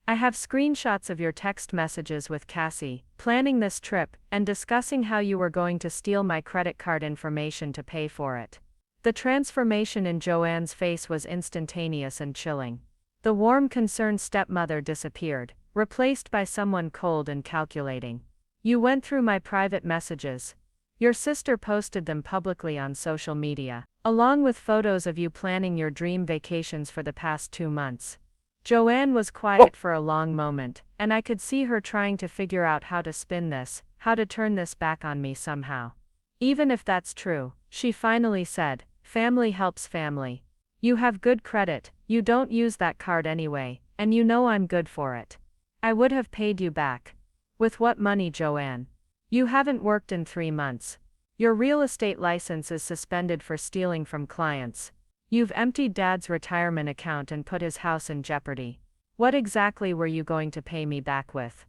I have screenshots of your text messages with Cassie, planning this trip, and discussing how you were going to steal my credit card information to pay for it." The transformation in Joanne's face was instantaneous and chilling. The warm, concerned stepmother disappeared, replaced by someone cold and calculating. "You went through my private messages. Your sister posted them publicly on social media, along with photos of you planning your dream vacations for the past 2 months." Joanne was quiet for a long moment, and I could see her trying to figure out how to spin this, how to turn this back on me somehow. "Even if that's true," she finally said, "family helps family. You have good credit, you don't use that card anyway, and you know I'm good for it. I would have paid you back." "With what money, Joanne? You haven't worked in 3 months. Your real estate license is suspended for stealing from clients. You've emptied Dad's retirement account and put his house in jeopardy. What exactly were you going to pay me back with?"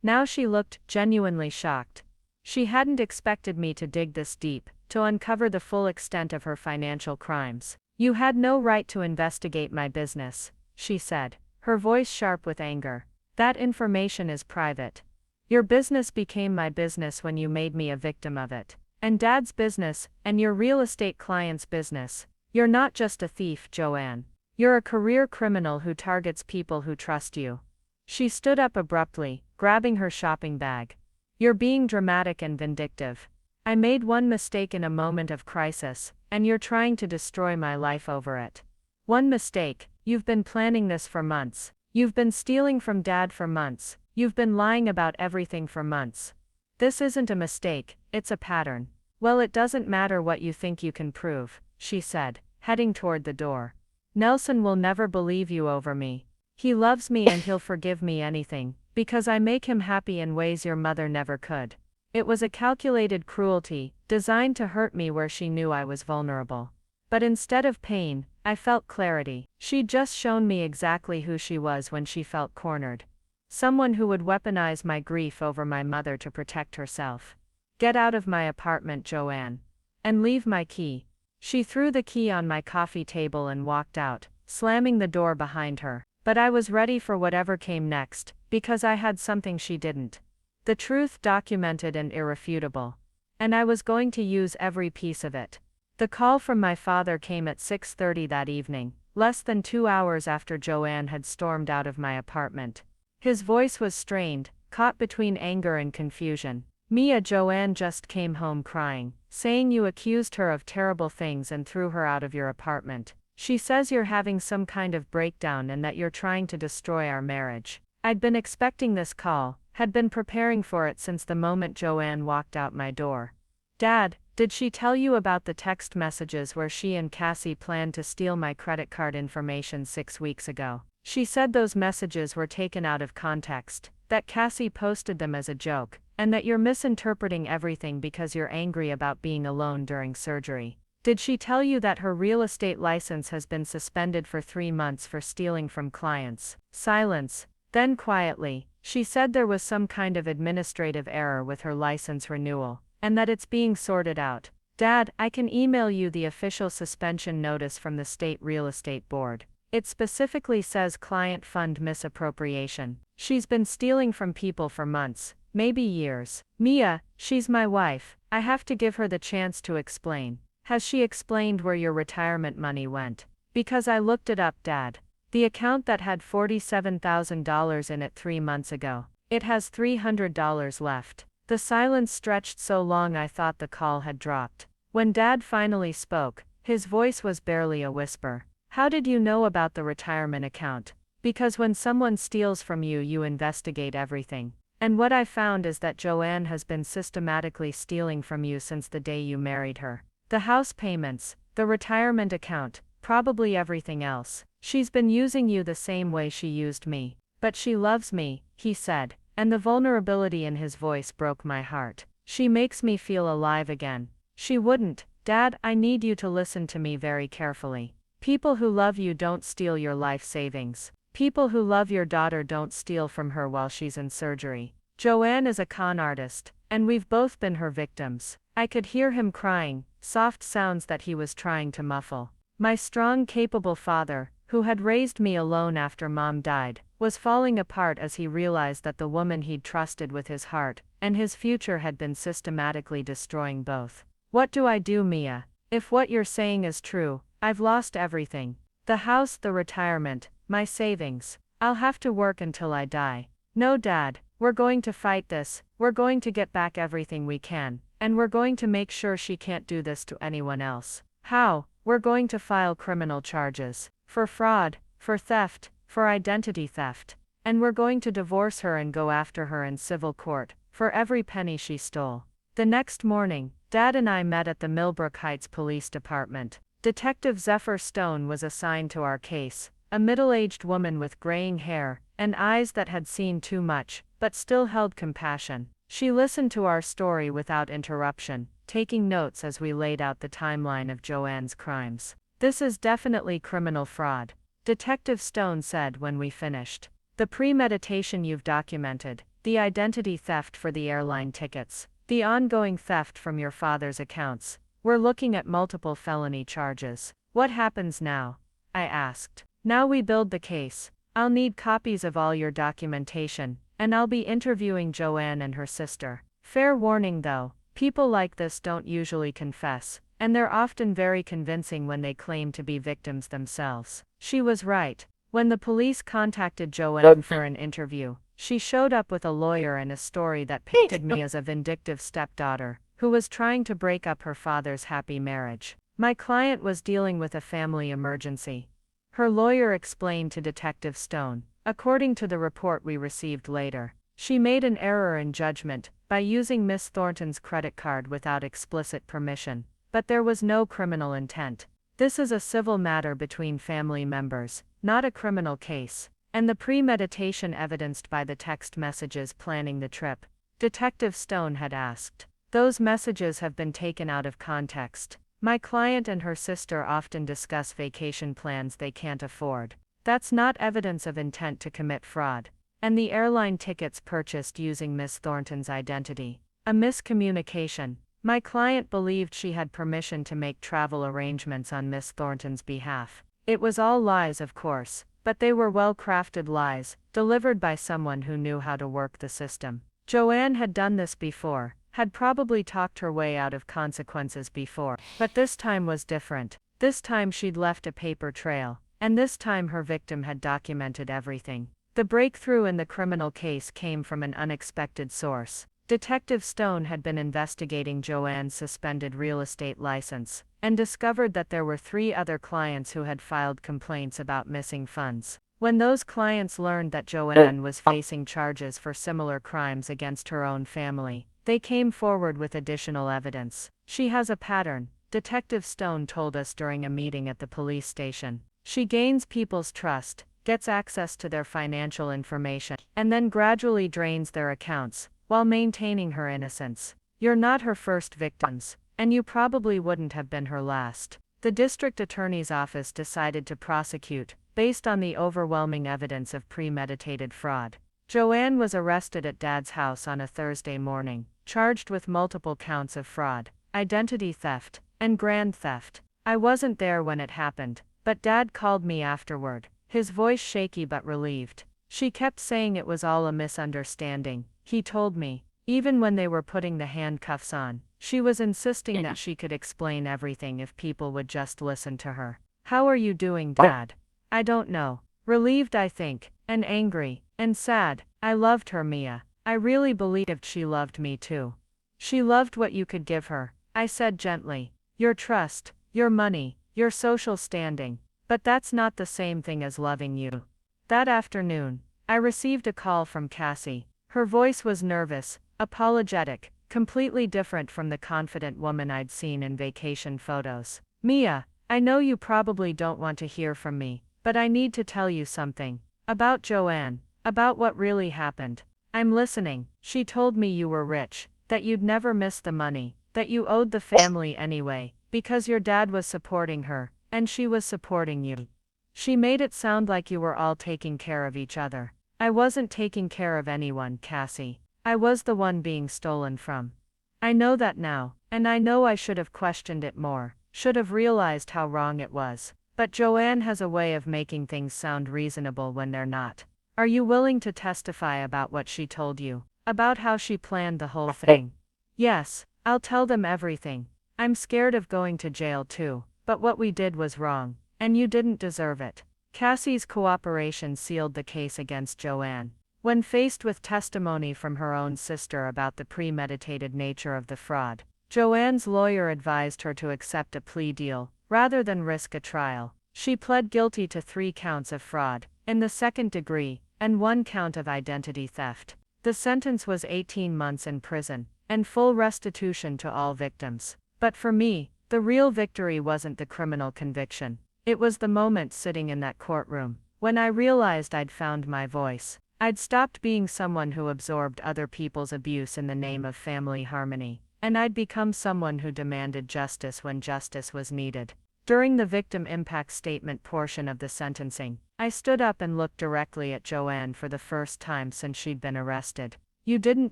Now she looked genuinely shocked. She hadn't expected me to dig this deep, to uncover the full extent of her financial crimes. "You had no right to investigate my business," she said, her voice sharp with anger. "That information is private. Your business became my business when you made me a victim of it. And Dad's business, and your real estate client's business. You're not just a thief, Joanne. You're a career criminal who targets people who trust you." She stood up abruptly, grabbing her shopping bag. "You're being dramatic and vindictive. I made one mistake in a moment of crisis, and you're trying to destroy my life over it." "One mistake? You've been planning this for months. You've been stealing from Dad for months. You've been lying about everything for months. This isn't a mistake, it's a pattern." "Well, it doesn't matter what you think you can prove," she said, heading toward the door. "Nelson will never believe you over me. He loves me and he'll forgive me anything, because I make him happy in ways your mother never could." It was a calculated cruelty, designed to hurt me where she knew I was vulnerable. But instead of pain, I felt clarity. She'd just shown me exactly who she was when she felt cornered. Someone who would weaponize my grief over my mother to protect herself. "Get out of my apartment, Joanne. And leave my key." She threw the key on my coffee table and walked out, slamming the door behind her. But I was ready for whatever came next, because I had something she didn't. The truth, documented and irrefutable. And I was going to use every piece of it. The call from my father came at 6:30 that evening, less than 2 hours after Joanne had stormed out of my apartment. His voice was strained, caught between anger and confusion. "Mia, Joanne just came home crying, saying you accused her of terrible things and threw her out of your apartment. She says you're having some kind of breakdown and that you're trying to destroy our marriage." I'd been expecting this call, had been preparing for it since the moment Joanne walked out my door. "Dad, did she tell you about the text messages where she and Cassie planned to steal my credit card information 6 weeks ago? She said those messages were taken out of context, that Cassie posted them as a joke, and that you're misinterpreting everything because you're angry about being alone during surgery. Did she tell you that her real estate license has been suspended for 3 months for stealing from clients?" Silence. Then quietly, she said there was some kind of administrative error with her license renewal, and that it's being sorted out. "Dad, I can email you the official suspension notice from the state real estate board. It specifically says client fund misappropriation. She's been stealing from people for months, maybe years. Mia, she's my wife. I have to give her the chance to explain. Has she explained where your retirement money went? Because I looked it up, Dad. The account that had $47,000 in it 3 months ago. It has $300 left. The silence stretched so long I thought the call had dropped. When Dad finally spoke, his voice was barely a whisper. How did you know about the retirement account? Because when someone steals from you, you investigate everything. And what I found is that Joanne has been systematically stealing from you since the day you married her. The house payments, the retirement account, probably everything else. She's been using you the same way she used me. But she loves me, he said, and the vulnerability in his voice broke my heart. She makes me feel alive again. She wouldn't. Dad, I need you to listen to me very carefully. People who love you don't steal your life savings. People who love your daughter don't steal from her while she's in surgery. Joanne is a con artist, and we've both been her victims. I could hear him crying, soft sounds that he was trying to muffle. My strong, capable father, who had raised me alone after Mom died, was falling apart as he realized that the woman he'd trusted with his heart and his future had been systematically destroying both. What do I do, Mia? If what you're saying is true, I've lost everything. The house, the retirement, my savings. I'll have to work until I die. No, Dad, we're going to fight this. We're going to get back everything we can, and we're going to make sure she can't do this to anyone else. How? We're going to file criminal charges. For fraud, for theft, for identity theft. And we're going to divorce her and go after her in civil court, for every penny she stole. The next morning, Dad and I met at the Millbrook Heights Police Department. Detective Zephyr Stone was assigned to our case, a middle-aged woman with graying hair and eyes that had seen too much, but still held compassion. She listened to our story without interruption, taking notes as we laid out the timeline of Joanne's crimes. This is definitely criminal fraud, Detective Stone said when we finished. The premeditation you've documented, the identity theft for the airline tickets, the ongoing theft from your father's accounts. We're looking at multiple felony charges. What happens now? I asked. Now we build the case. I'll need copies of all your documentation, and I'll be interviewing Joanne and her sister. Fair warning though, people like this don't usually confess, and they're often very convincing when they claim to be victims themselves. She was right. When the police contacted Joanne for an interview, she showed up with a lawyer and a story that painted me as a vindictive stepdaughter who was trying to break up her father's happy marriage. My client was dealing with a family emergency. Her lawyer explained to Detective Stone, according to the report we received later, she made an error in judgment by using Miss Thornton's credit card without explicit permission, but there was no criminal intent. This is a civil matter between family members, not a criminal case, and the premeditation evidenced by the text messages planning the trip. Detective Stone had asked. Those messages have been taken out of context. My client and her sister often discuss vacation plans they can't afford. That's not evidence of intent to commit fraud. And the airline tickets purchased using Miss Thornton's identity. A miscommunication. My client believed she had permission to make travel arrangements on Miss Thornton's behalf. It was all lies, of course, but they were well-crafted lies, delivered by someone who knew how to work the system. Joanne had done this before, had probably talked her way out of consequences before, but this time was different. This time she'd left a paper trail, and this time her victim had documented everything. The breakthrough in the criminal case came from an unexpected source. Detective Stone had been investigating Joanne's suspended real estate license, and discovered that there were 3 other clients who had filed complaints about missing funds. When those clients learned that Joanne was facing charges for similar crimes against her own family, they came forward with additional evidence. She has a pattern, Detective Stone told us during a meeting at the police station. She gains people's trust, gets access to their financial information, and then gradually drains their accounts, while maintaining her innocence. You're not her first victims, and you probably wouldn't have been her last. The district attorney's office decided to prosecute, based on the overwhelming evidence of premeditated fraud. Joanne was arrested at Dad's house on a Thursday morning, charged with multiple counts of fraud, identity theft, and grand theft. I wasn't there when it happened, But Dad called me afterward, his voice shaky but relieved. She kept saying it was all a misunderstanding, he told me. Even when they were putting the handcuffs on, she was insisting that she could explain everything if people would just listen to her. How are you doing, Dad? I don't know. Relieved, I think, and angry, and sad. I loved her, Mia. I really believed she loved me too. She loved what you could give her, I said gently. Your trust, your money, your social standing. But that's not the same thing as loving you. That afternoon, I received a call from Cassie. Her voice was nervous, apologetic, completely different from the confident woman I'd seen in vacation photos. Mia, I know you probably don't want to hear from me, but I need to tell you something. About Joanne, about what really happened. I'm listening. She told me you were rich, that you'd never miss the money, that you owed the family anyway, because your dad was supporting her, and she was supporting you. She made it sound like you were all taking care of each other. I wasn't taking care of anyone, Cassie. I was the one being stolen from. I know that now, and I know I should have questioned it more, should have realized how wrong it was. But Joanne has a way of making things sound reasonable when they're not. Are you willing to testify about what she told you? About how she planned the whole thing? Yes, I'll tell them everything. I'm scared of going to jail too, but what we did was wrong, and you didn't deserve it. Cassie's cooperation sealed the case against Joanne. When faced with testimony from her own sister about the premeditated nature of the fraud, Joanne's lawyer advised her to accept a plea deal, rather than risk a trial. She pled guilty to 3 counts of fraud, in the 2nd degree, and 1 count of identity theft. The sentence was 18 months in prison, and full restitution to all victims. But for me, the real victory wasn't the criminal conviction. It was the moment sitting in that courtroom, when I realized I'd found my voice. I'd stopped being someone who absorbed other people's abuse in the name of family harmony, and I'd become someone who demanded justice when justice was needed. During the victim impact statement portion of the sentencing, I stood up and looked directly at Joanne for the first time since she'd been arrested. You didn't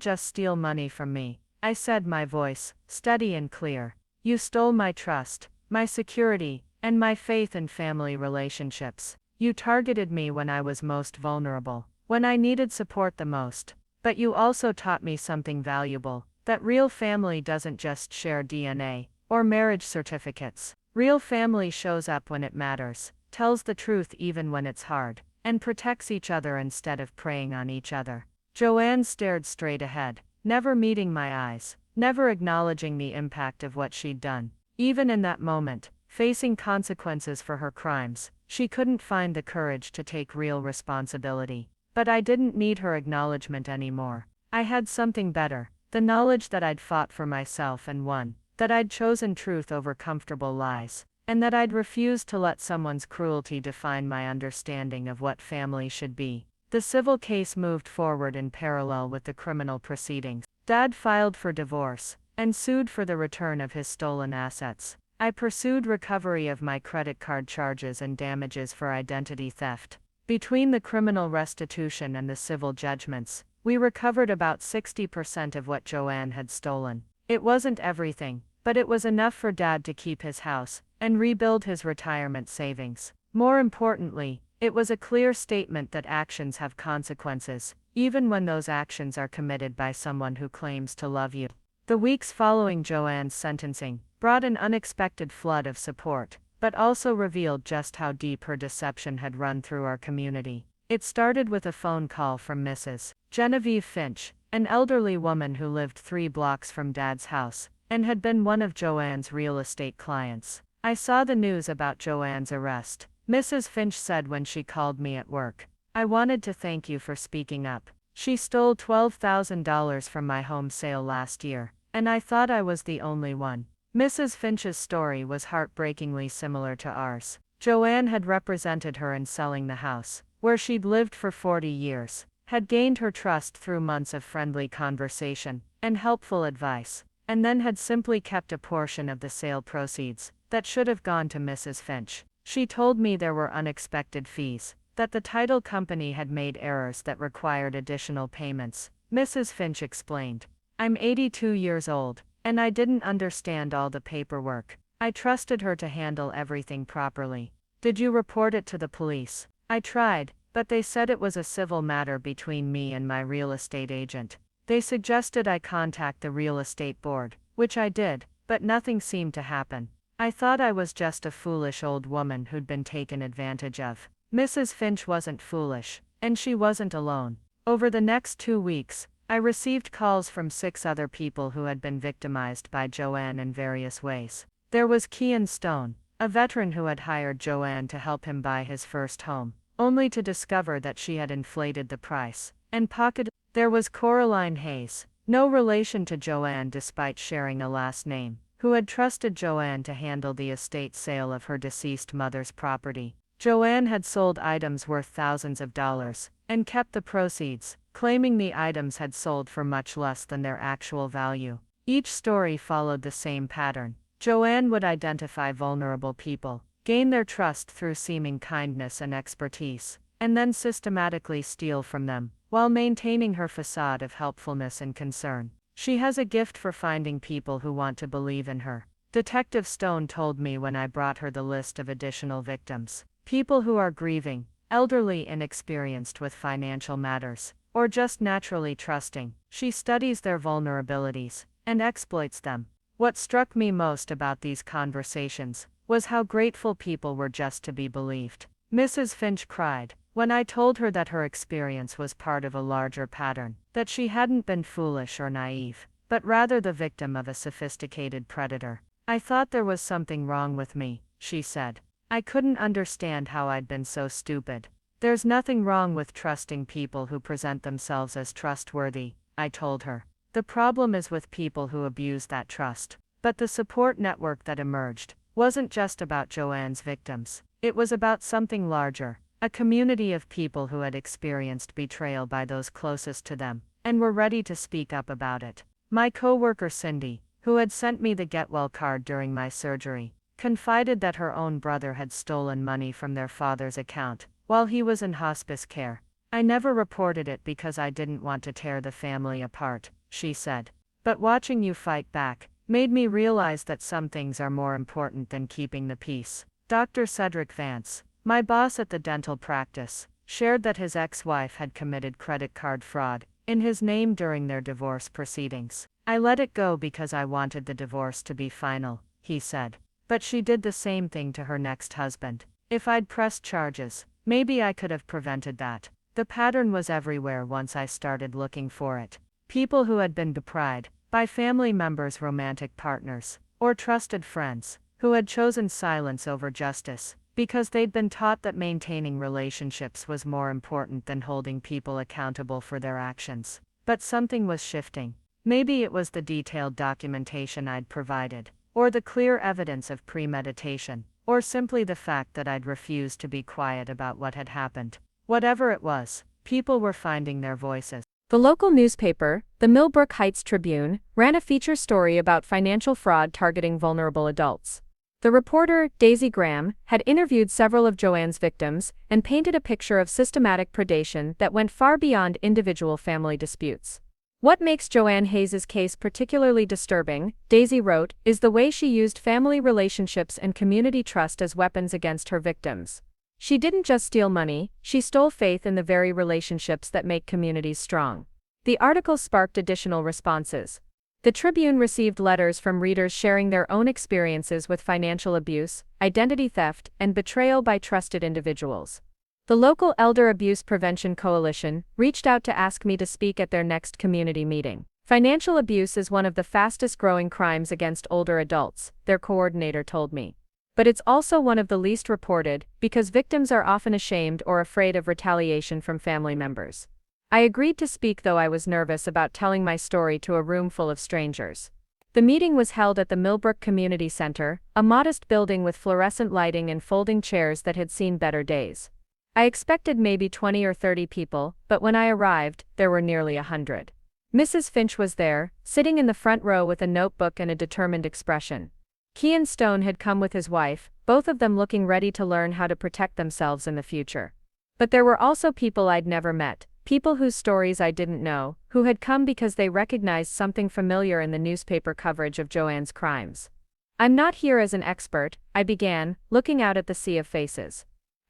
just steal money from me, I said, my voice steady and clear. You stole my trust, my security, and my faith in family relationships. You targeted me when I was most vulnerable, when I needed support the most. But you also taught me something valuable, that real family doesn't just share DNA or marriage certificates. Real family shows up when it matters, tells the truth even when it's hard, and protects each other instead of preying on each other. Joanne stared straight ahead, never meeting my eyes, never acknowledging the impact of what she'd done. Even in that moment, facing consequences for her crimes, she couldn't find the courage to take real responsibility. But I didn't need her acknowledgement anymore. I had something better, the knowledge that I'd fought for myself and won, that I'd chosen truth over comfortable lies, and that I'd refused to let someone's cruelty define my understanding of what family should be. The civil case moved forward in parallel with the criminal proceedings. Dad filed for divorce, and sued for the return of his stolen assets. I pursued recovery of my credit card charges and damages for identity theft. Between the criminal restitution and the civil judgments, we recovered about 60% of what Joanne had stolen. It wasn't everything, but it was enough for Dad to keep his house and rebuild his retirement savings. More importantly, it was a clear statement that actions have consequences, even when those actions are committed by someone who claims to love you. The weeks following Joanne's sentencing brought an unexpected flood of support, but also revealed just how deep her deception had run through our community. It started with a phone call from Mrs. Genevieve Finch, an elderly woman who lived 3 blocks from Dad's house, and had been one of Joanne's real estate clients. I saw the news about Joanne's arrest, Mrs. Finch said when she called me at work. I wanted to thank you for speaking up. She stole $12,000 from my home sale last year, and I thought I was the only one. Mrs. Finch's story was heartbreakingly similar to ours. Joanne had represented her in selling the house, where she'd lived for 40 years, had gained her trust through months of friendly conversation and helpful advice, and then had simply kept a portion of the sale proceeds that should have gone to Mrs. Finch. She told me there were unexpected fees, that the title company had made errors that required additional payments. Mrs. Finch explained, I'm 82 years old, and I didn't understand all the paperwork. I trusted her to handle everything properly. Did you report it to the police? I tried, but they said it was a civil matter between me and my real estate agent. They suggested I contact the real estate board, which I did, but nothing seemed to happen. I thought I was just a foolish old woman who'd been taken advantage of. Mrs. Finch wasn't foolish, and she wasn't alone. Over the next 2 weeks, I received calls from 6 other people who had been victimized by Joanne in various ways. There was Kean Stone, a veteran who had hired Joanne to help him buy his first home, only to discover that she had inflated the price and pocketed. There was Coraline Hayes, no relation to Joanne despite sharing a last name, who had trusted Joanne to handle the estate sale of her deceased mother's property. Joanne had sold items worth thousands of dollars, and kept the proceeds, claiming the items had sold for much less than their actual value. Each story followed the same pattern. Joanne would identify vulnerable people, gain their trust through seeming kindness and expertise, and then systematically steal from them, while maintaining her facade of helpfulness and concern. She has a gift for finding people who want to believe in her. Detective Stone told me when I brought her the list of additional victims. People who are grieving, elderly and experienced with financial matters, or just naturally trusting. She studies their vulnerabilities and exploits them. What struck me most about these conversations was how grateful people were just to be believed. Mrs. Finch cried when I told her that her experience was part of a larger pattern, that she hadn't been foolish or naive, but rather the victim of a sophisticated predator. I thought there was something wrong with me, she said. I couldn't understand how I'd been so stupid. There's nothing wrong with trusting people who present themselves as trustworthy, I told her. The problem is with people who abuse that trust. But the support network that emerged wasn't just about Joanne's victims. It was about something larger, a community of people who had experienced betrayal by those closest to them, and were ready to speak up about it. My coworker Cindy, who had sent me the get well card during my surgery, confided that her own brother had stolen money from their father's account while he was in hospice care. I never reported it because I didn't want to tear the family apart, she said. But watching you fight back made me realize that some things are more important than keeping the peace. Dr. Cedric Vance, my boss at the dental practice, shared that his ex-wife had committed credit card fraud in his name during their divorce proceedings. I let it go because I wanted the divorce to be final, he said. But she did the same thing to her next husband. If I'd pressed charges, maybe I could have prevented that. The pattern was everywhere once I started looking for it. People who had been deprived by family members, romantic partners, or trusted friends, who had chosen silence over justice, because they'd been taught that maintaining relationships was more important than holding people accountable for their actions. But something was shifting. Maybe it was the detailed documentation I'd provided, or the clear evidence of premeditation, or simply the fact that I'd refused to be quiet about what had happened. Whatever it was, people were finding their voices. The local newspaper, the Millbrook Heights Tribune, ran a feature story about financial fraud targeting vulnerable adults. The reporter, Daisy Graham, had interviewed several of Joanne's victims and painted a picture of systematic predation that went far beyond individual family disputes. What makes Joanne Hayes' case particularly disturbing, Daisy wrote, is the way she used family relationships and community trust as weapons against her victims. She didn't just steal money, she stole faith in the very relationships that make communities strong. The article sparked additional responses. The Tribune received letters from readers sharing their own experiences with financial abuse, identity theft, and betrayal by trusted individuals. The local Elder Abuse Prevention Coalition reached out to ask me to speak at their next community meeting. Financial abuse is one of the fastest growing crimes against older adults, their coordinator told me. But it's also one of the least reported, because victims are often ashamed or afraid of retaliation from family members. I agreed to speak, though I was nervous about telling my story to a room full of strangers. The meeting was held at the Millbrook Community Center, a modest building with fluorescent lighting and folding chairs that had seen better days. I expected maybe 20 or 30 people, but when I arrived, there were nearly 100. Mrs. Finch was there, sitting in the front row with a notebook and a determined expression. Kean Stone had come with his wife, both of them looking ready to learn how to protect themselves in the future. But there were also people I'd never met, people whose stories I didn't know, who had come because they recognized something familiar in the newspaper coverage of Joanne's crimes. I'm not here as an expert, I began, looking out at the sea of faces.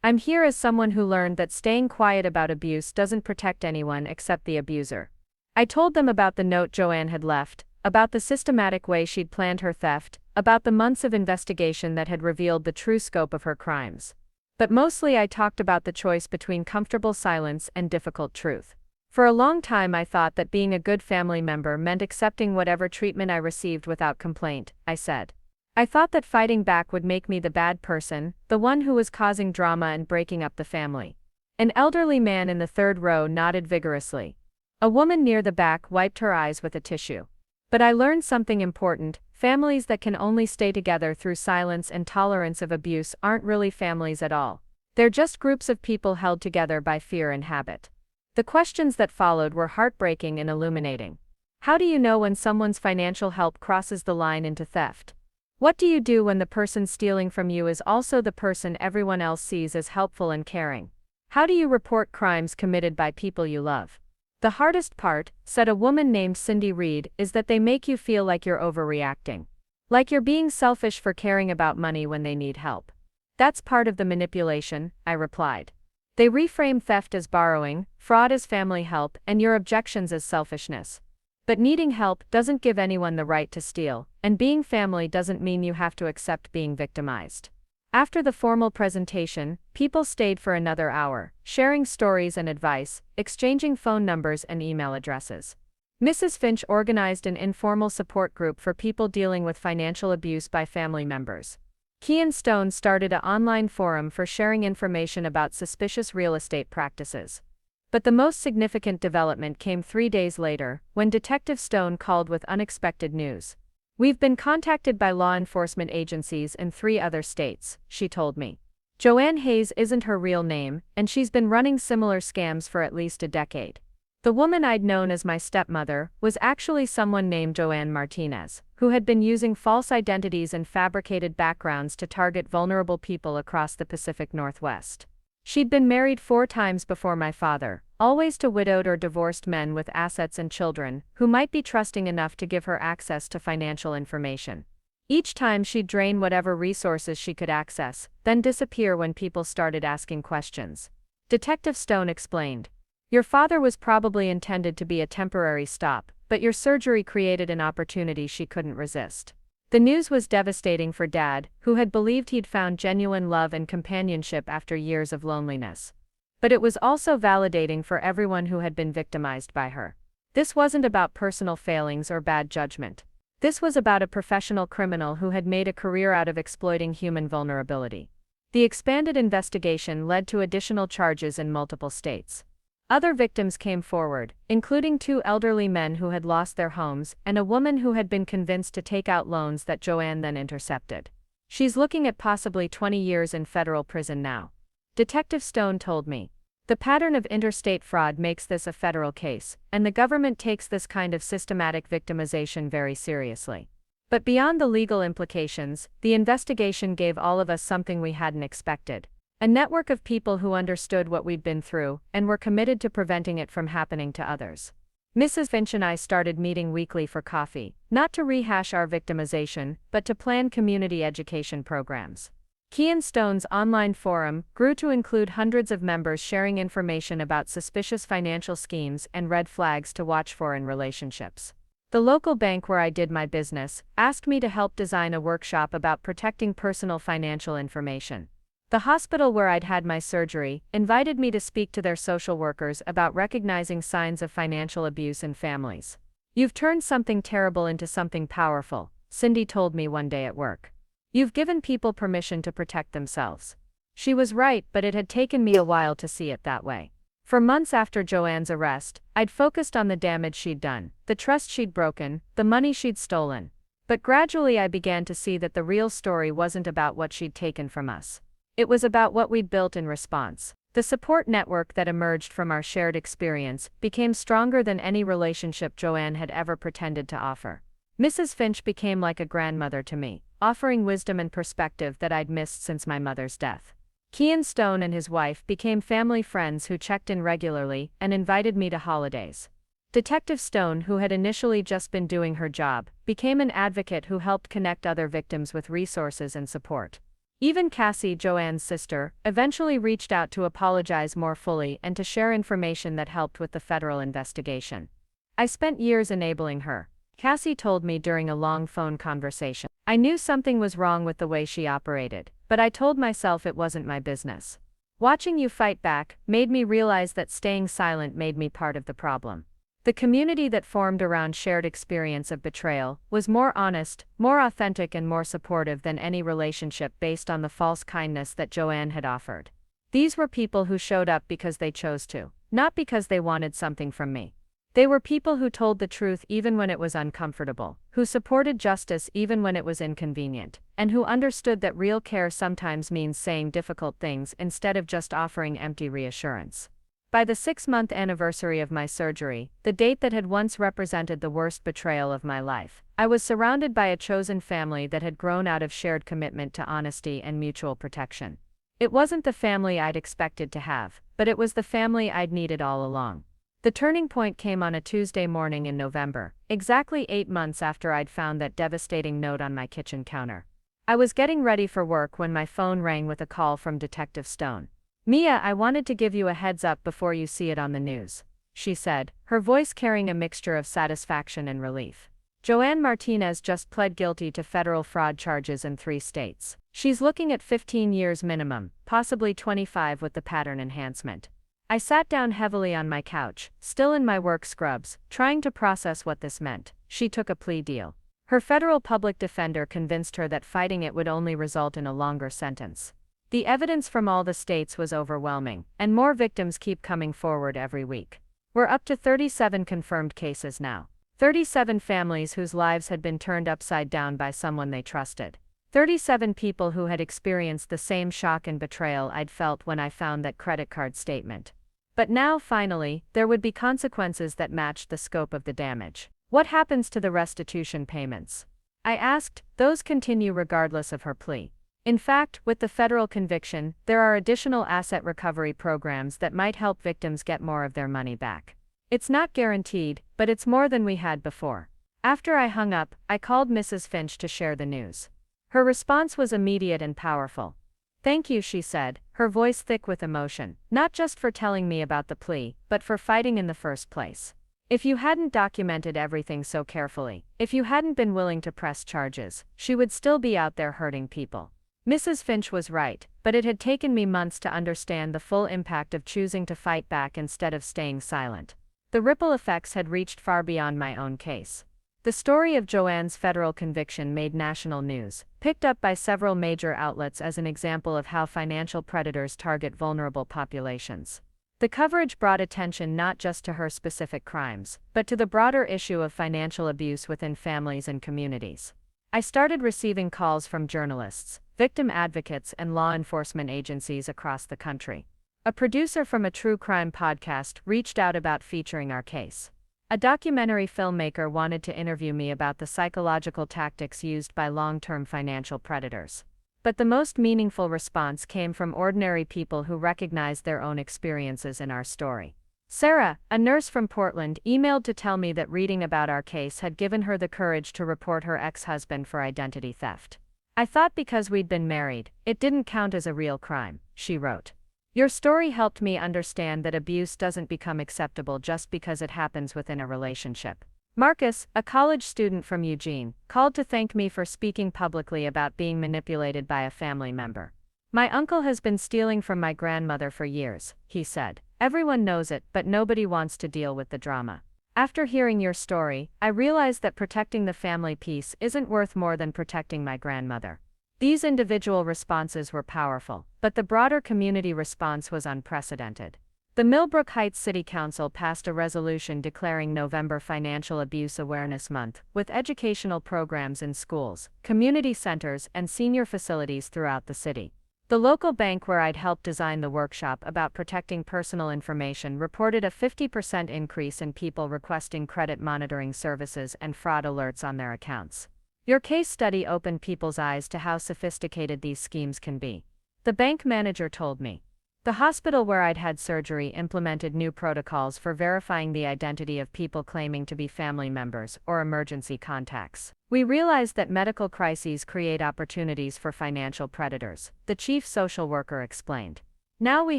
I'm here as someone who learned that staying quiet about abuse doesn't protect anyone except the abuser. I told them about the note Joanne had left, about the systematic way she'd planned her theft, about the months of investigation that had revealed the true scope of her crimes. But mostly I talked about the choice between comfortable silence and difficult truth. For a long time I thought that being a good family member meant accepting whatever treatment I received without complaint, I said. I thought that fighting back would make me the bad person, the one who was causing drama and breaking up the family. An elderly man in the third row nodded vigorously. A woman near the back wiped her eyes with a tissue. But I learned something important: families that can only stay together through silence and tolerance of abuse aren't really families at all. They're just groups of people held together by fear and habit. The questions that followed were heartbreaking and illuminating. How do you know when someone's financial help crosses the line into theft? What do you do when the person stealing from you is also the person everyone else sees as helpful and caring? How do you report crimes committed by people you love? The hardest part, said a woman named Cindy Reed, is that they make you feel like you're overreacting. Like you're being selfish for caring about money when they need help. That's part of the manipulation, I replied. They reframe theft as borrowing, fraud as family help, and your objections as selfishness. But needing help doesn't give anyone the right to steal, and being family doesn't mean you have to accept being victimized. After the formal presentation, people stayed for another hour, sharing stories and advice, exchanging phone numbers and email addresses. Mrs. Finch organized an informal support group for people dealing with financial abuse by family members. Kean Stone started an online forum for sharing information about suspicious real estate practices. But the most significant development came 3 days later, when Detective Stone called with unexpected news. We've been contacted by law enforcement agencies in 3 other states, she told me. Joanne Hayes isn't her real name, and she's been running similar scams for at least a decade. The woman I'd known as my stepmother was actually someone named Joanne Martinez, who had been using false identities and fabricated backgrounds to target vulnerable people across the Pacific Northwest. She'd been married 4 times before my father, always to widowed or divorced men with assets and children, who might be trusting enough to give her access to financial information. Each time she'd drain whatever resources she could access, then disappear when people started asking questions. Detective Stone explained. Your father was probably intended to be a temporary stop, but your surgery created an opportunity she couldn't resist. The news was devastating for Dad, who had believed he'd found genuine love and companionship after years of loneliness. But it was also validating for everyone who had been victimized by her. This wasn't about personal failings or bad judgment. This was about a professional criminal who had made a career out of exploiting human vulnerability. The expanded investigation led to additional charges in multiple states. Other victims came forward, including 2 elderly men who had lost their homes and a woman who had been convinced to take out loans that Joanne then intercepted. She's looking at possibly 20 years in federal prison now. Detective Stone told me. The pattern of interstate fraud makes this a federal case, and the government takes this kind of systematic victimization very seriously. But beyond the legal implications, the investigation gave all of us something we hadn't expected. A network of people who understood what we'd been through, and were committed to preventing it from happening to others. Mrs. Finch and I started meeting weekly for coffee, not to rehash our victimization, but to plan community education programs. Kean Stone's online forum grew to include hundreds of members sharing information about suspicious financial schemes and red flags to watch for in relationships. The local bank where I did my business asked me to help design a workshop about protecting personal financial information. The hospital where I'd had my surgery invited me to speak to their social workers about recognizing signs of financial abuse in families. You've turned something terrible into something powerful, Cindy told me one day at work. You've given people permission to protect themselves. She was right, but it had taken me a while to see it that way. For months after Joanne's arrest, I'd focused on the damage she'd done, the trust she'd broken, the money she'd stolen. But gradually I began to see that the real story wasn't about what she'd taken from us. It was about what we'd built in response. The support network that emerged from our shared experience became stronger than any relationship Joanne had ever pretended to offer. Mrs. Finch became like a grandmother to me, offering wisdom and perspective that I'd missed since my mother's death. Kean Stone and his wife became family friends who checked in regularly and invited me to holidays. Detective Stone, who had initially just been doing her job, became an advocate who helped connect other victims with resources and support. Even Cassie, Joanne's sister, eventually reached out to apologize more fully and to share information that helped with the federal investigation. I spent years enabling her, Cassie told me during a long phone conversation. I knew something was wrong with the way she operated, but I told myself it wasn't my business. Watching you fight back made me realize that staying silent made me part of the problem. The community that formed around shared experience of betrayal was more honest, more authentic, and more supportive than any relationship based on the false kindness that Joanne had offered. These were people who showed up because they chose to, not because they wanted something from me. They were people who told the truth even when it was uncomfortable, who supported justice even when it was inconvenient, and who understood that real care sometimes means saying difficult things instead of just offering empty reassurance. By the 6-month anniversary of my surgery, the date that had once represented the worst betrayal of my life, I was surrounded by a chosen family that had grown out of shared commitment to honesty and mutual protection. It wasn't the family I'd expected to have, but it was the family I'd needed all along. The turning point came on a Tuesday morning in November, exactly 8 months after I'd found that devastating note on my kitchen counter. I was getting ready for work when my phone rang with a call from Detective Stone. "Mia, I wanted to give you a heads up before you see it on the news," she said, her voice carrying a mixture of satisfaction and relief. Joanne Martinez just pled guilty to federal fraud charges in 3 states. She's looking at 15 years minimum, possibly 25 with the pattern enhancement. I sat down heavily on my couch, still in my work scrubs, trying to process what this meant. She took a plea deal. Her federal public defender convinced her that fighting it would only result in a longer sentence. The evidence from all the states was overwhelming, and more victims keep coming forward every week. We're up to 37 confirmed cases now. 37 families whose lives had been turned upside down by someone they trusted. 37 people who had experienced the same shock and betrayal I'd felt when I found that credit card statement. But now, finally, there would be consequences that matched the scope of the damage. What happens to the restitution payments? I asked. Those continue regardless of her plea. In fact, with the federal conviction, there are additional asset recovery programs that might help victims get more of their money back. It's not guaranteed, but it's more than we had before. After I hung up, I called Mrs. Finch to share the news. Her response was immediate and powerful. "Thank you," she said, her voice thick with emotion, "not just for telling me about the plea, but for fighting in the first place. If you hadn't documented everything so carefully, if you hadn't been willing to press charges, she would still be out there hurting people." Mrs. Finch was right, but it had taken me months to understand the full impact of choosing to fight back instead of staying silent. The ripple effects had reached far beyond my own case. The story of Joanne's federal conviction made national news, picked up by several major outlets as an example of how financial predators target vulnerable populations. The coverage brought attention not just to her specific crimes, but to the broader issue of financial abuse within families and communities. I started receiving calls from journalists, victim advocates, and law enforcement agencies across the country. A producer from a true crime podcast reached out about featuring our case. A documentary filmmaker wanted to interview me about the psychological tactics used by long-term financial predators. But the most meaningful response came from ordinary people who recognized their own experiences in our story. Sarah, a nurse from Portland, emailed to tell me that reading about our case had given her the courage to report her ex-husband for identity theft. "I thought because we'd been married, it didn't count as a real crime," she wrote. "Your story helped me understand that abuse doesn't become acceptable just because it happens within a relationship." Marcus, a college student from Eugene, called to thank me for speaking publicly about being manipulated by a family member. "My uncle has been stealing from my grandmother for years," he said. "Everyone knows it, but nobody wants to deal with the drama. After hearing your story, I realized that protecting the family peace isn't worth more than protecting my grandmother." These individual responses were powerful, but the broader community response was unprecedented. The Millbrook Heights City Council passed a resolution declaring November Financial Abuse Awareness Month, with educational programs in schools, community centers, and senior facilities throughout the city. The local bank where I'd helped design the workshop about protecting personal information reported a 50% increase in people requesting credit monitoring services and fraud alerts on their accounts. "Your case study opened people's eyes to how sophisticated these schemes can be," the bank manager told me. The hospital where I'd had surgery implemented new protocols for verifying the identity of people claiming to be family members or emergency contacts. We realized that medical crises create opportunities for financial predators, the chief social worker explained. Now we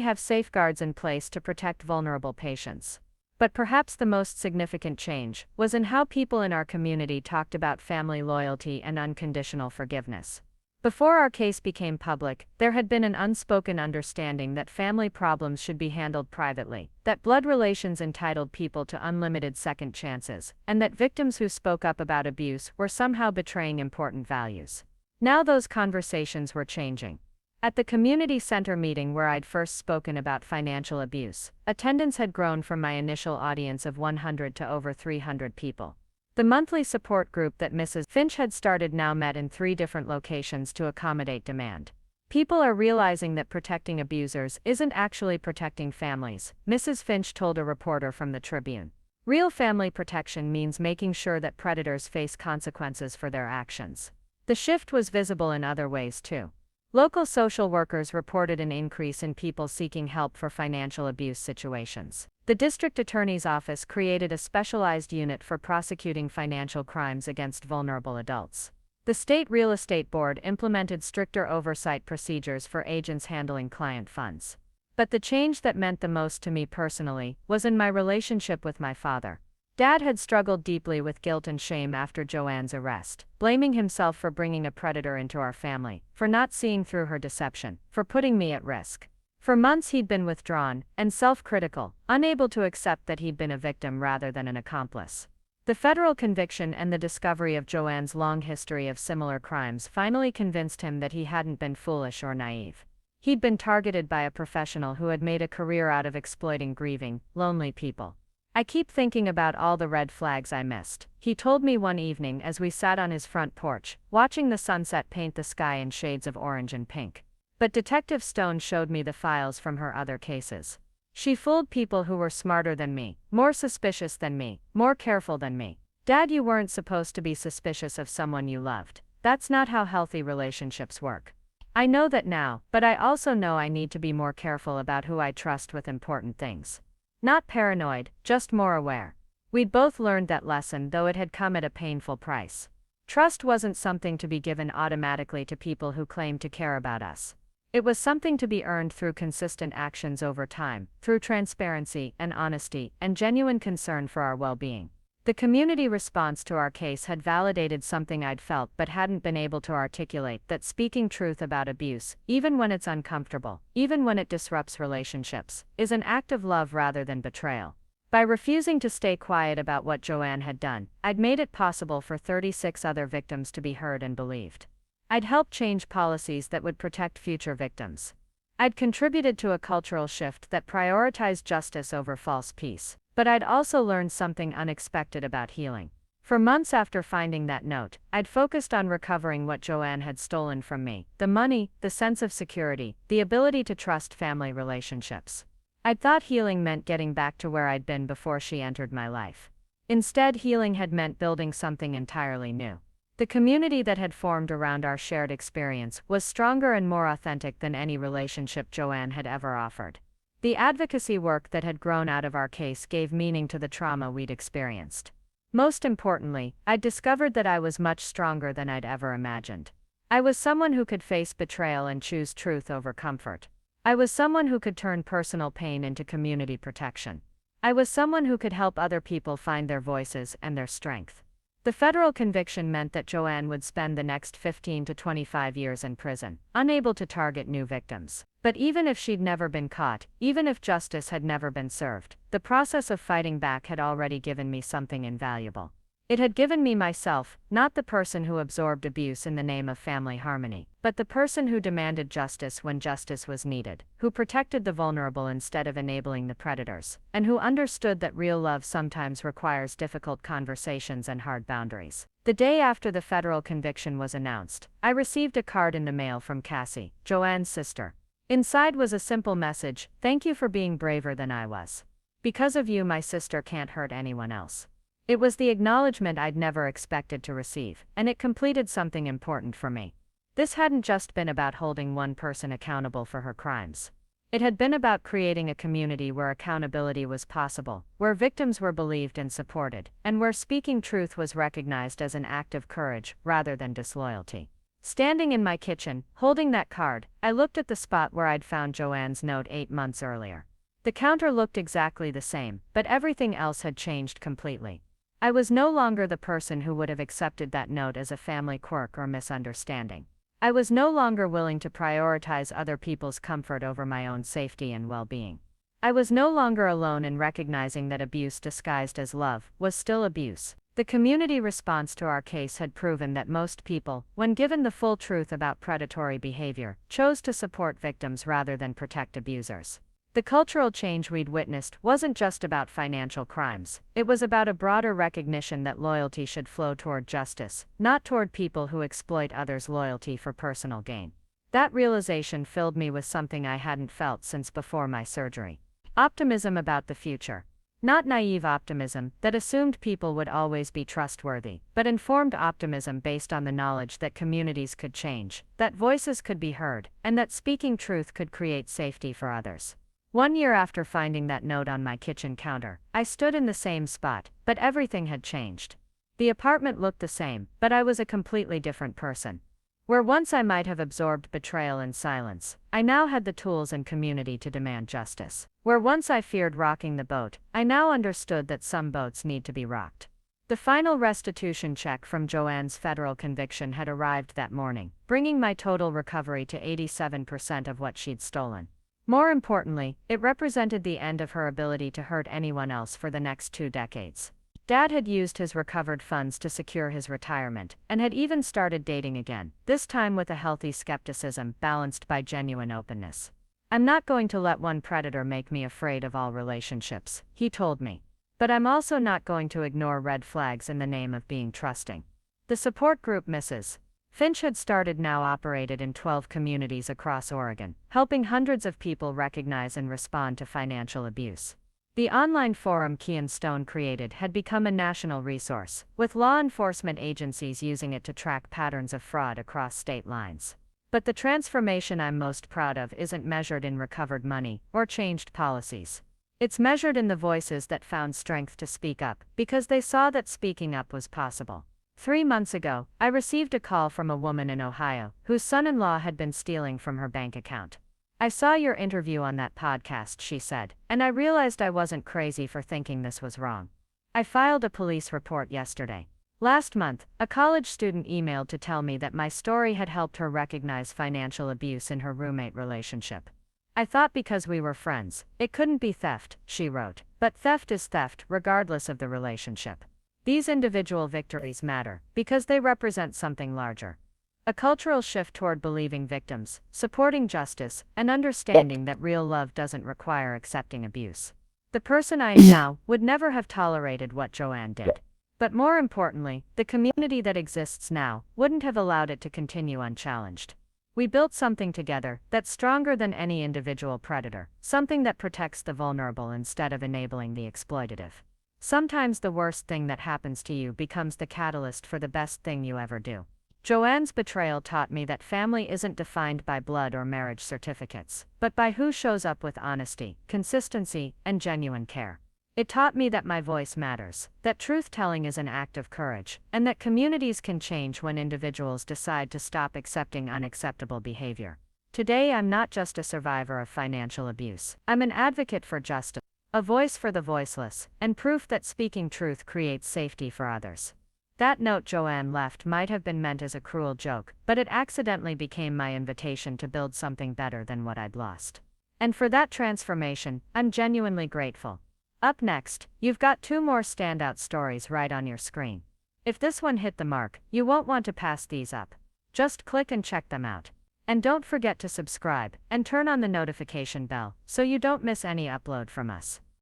have safeguards in place to protect vulnerable patients. But perhaps the most significant change was in how people in our community talked about family loyalty and unconditional forgiveness. Before our case became public, there had been an unspoken understanding that family problems should be handled privately, that blood relations entitled people to unlimited second chances, and that victims who spoke up about abuse were somehow betraying important values. Now those conversations were changing. At the community center meeting where I'd first spoken about financial abuse, attendance had grown from my initial audience of 100 to over 300 people. The monthly support group that Mrs. Finch had started now met in 3 different locations to accommodate demand. People are realizing that protecting abusers isn't actually protecting families, Mrs. Finch told a reporter from the Tribune. Real family protection means making sure that predators face consequences for their actions. The shift was visible in other ways too. Local social workers reported an increase in people seeking help for financial abuse situations. The district attorney's office created a specialized unit for prosecuting financial crimes against vulnerable adults. The state real estate board implemented stricter oversight procedures for agents handling client funds. But the change that meant the most to me personally was in my relationship with my father. Dad had struggled deeply with guilt and shame after Joanne's arrest, blaming himself for bringing a predator into our family, for not seeing through her deception, for putting me at risk. For months he'd been withdrawn and self-critical, unable to accept that he'd been a victim rather than an accomplice. The federal conviction and the discovery of Joanne's long history of similar crimes finally convinced him that he hadn't been foolish or naive. He'd been targeted by a professional who had made a career out of exploiting grieving, lonely people. I keep thinking about all the red flags I missed, he told me one evening as we sat on his front porch, watching the sunset paint the sky in shades of orange and pink. But Detective Stone showed me the files from her other cases. She fooled people who were smarter than me, more suspicious than me, more careful than me. Dad, you weren't supposed to be suspicious of someone you loved. That's not how healthy relationships work. I know that now, but I also know I need to be more careful about who I trust with important things. Not paranoid, just more aware. We'd both learned that lesson, though it had come at a painful price. Trust wasn't something to be given automatically to people who claimed to care about us. It was something to be earned through consistent actions over time, through transparency and honesty and genuine concern for our well-being. The community response to our case had validated something I'd felt but hadn't been able to articulate, that speaking truth about abuse, even when it's uncomfortable, even when it disrupts relationships, is an act of love rather than betrayal. By refusing to stay quiet about what Joanne had done, I'd made it possible for 36 other victims to be heard and believed. I'd helped change policies that would protect future victims. I'd contributed to a cultural shift that prioritized justice over false peace. But I'd also learned something unexpected about healing. For months after finding that note, I'd focused on recovering what Joanne had stolen from me: the money, the sense of security, the ability to trust family relationships. I'd thought healing meant getting back to where I'd been before she entered my life. Instead, healing had meant building something entirely new. The community that had formed around our shared experience was stronger and more authentic than any relationship Joanne had ever offered. The advocacy work that had grown out of our case gave meaning to the trauma we'd experienced. Most importantly, I'd discovered that I was much stronger than I'd ever imagined. I was someone who could face betrayal and choose truth over comfort. I was someone who could turn personal pain into community protection. I was someone who could help other people find their voices and their strength. The federal conviction meant that Joanne would spend the next 15 to 25 years in prison, unable to target new victims. But even if she'd never been caught, even if justice had never been served, the process of fighting back had already given me something invaluable. It had given me myself, not the person who absorbed abuse in the name of family harmony, but the person who demanded justice when justice was needed, who protected the vulnerable instead of enabling the predators, and who understood that real love sometimes requires difficult conversations and hard boundaries. The day after the federal conviction was announced, I received a card in the mail from Cassie, Joanne's sister. Inside was a simple message: "Thank you for being braver than I was. Because of you, my sister can't hurt anyone else." It was the acknowledgement I'd never expected to receive, and it completed something important for me. This hadn't just been about holding one person accountable for her crimes. It had been about creating a community where accountability was possible, where victims were believed and supported, and where speaking truth was recognized as an act of courage rather than disloyalty. Standing in my kitchen, holding that card, I looked at the spot where I'd found Joanne's note 8 months earlier. The counter looked exactly the same, but everything else had changed completely. I was no longer the person who would have accepted that note as a family quirk or misunderstanding. I was no longer willing to prioritize other people's comfort over my own safety and well-being. I was no longer alone in recognizing that abuse disguised as love was still abuse. The community response to our case had proven that most people, when given the full truth about predatory behavior, chose to support victims rather than protect abusers. The cultural change we'd witnessed wasn't just about financial crimes, it was about a broader recognition that loyalty should flow toward justice, not toward people who exploit others' loyalty for personal gain. That realization filled me with something I hadn't felt since before my surgery. Optimism about the future. Not naive optimism that assumed people would always be trustworthy, but informed optimism based on the knowledge that communities could change, that voices could be heard, and that speaking truth could create safety for others. 1 year after finding that note on my kitchen counter, I stood in the same spot, but everything had changed. The apartment looked the same, but I was a completely different person. Where once I might have absorbed betrayal in silence, I now had the tools and community to demand justice. Where once I feared rocking the boat, I now understood that some boats need to be rocked. The final restitution check from Joanne's federal conviction had arrived that morning, bringing my total recovery to 87% of what she'd stolen. More importantly, it represented the end of her ability to hurt anyone else for the next 2 decades. Dad had used his recovered funds to secure his retirement, and had even started dating again, this time with a healthy skepticism balanced by genuine openness. "I'm not going to let one predator make me afraid of all relationships," he told me. "But I'm also not going to ignore red flags in the name of being trusting." The support group Mrs. Finch had started now operated in 12 communities across Oregon, helping hundreds of people recognize and respond to financial abuse. The online forum Key and Stone created had become a national resource, with law enforcement agencies using it to track patterns of fraud across state lines. But the transformation I'm most proud of isn't measured in recovered money or changed policies. It's measured in the voices that found strength to speak up, because they saw that speaking up was possible. 3 months ago, I received a call from a woman in Ohio, whose son-in-law had been stealing from her bank account. "I saw your interview on that podcast," she said, "and I realized I wasn't crazy for thinking this was wrong. I filed a police report yesterday." Last month, a college student emailed to tell me that my story had helped her recognize financial abuse in her roommate relationship. "I thought because we were friends, it couldn't be theft," she wrote, "but theft is theft regardless of the relationship." These individual victories matter, because they represent something larger. A cultural shift toward believing victims, supporting justice, and understanding that real love doesn't require accepting abuse. The person I am now would never have tolerated what Joanne did. But more importantly, the community that exists now wouldn't have allowed it to continue unchallenged. We built something together that's stronger than any individual predator, something that protects the vulnerable instead of enabling the exploitative. Sometimes the worst thing that happens to you becomes the catalyst for the best thing you ever do. Joanne's betrayal taught me that family isn't defined by blood or marriage certificates, but by who shows up with honesty, consistency, and genuine care. It taught me that my voice matters, that truth-telling is an act of courage, and that communities can change when individuals decide to stop accepting unacceptable behavior. Today I'm not just a survivor of financial abuse. I'm an advocate for justice, a voice for the voiceless, and proof that speaking truth creates safety for others. That note Joanne left might have been meant as a cruel joke, but it accidentally became my invitation to build something better than what I'd lost. And for that transformation, I'm genuinely grateful. Up next, you've got 2 more standout stories right on your screen. If this one hit the mark, you won't want to pass these up. Just click and check them out. And don't forget to subscribe and turn on the notification bell so you don't miss any upload from us.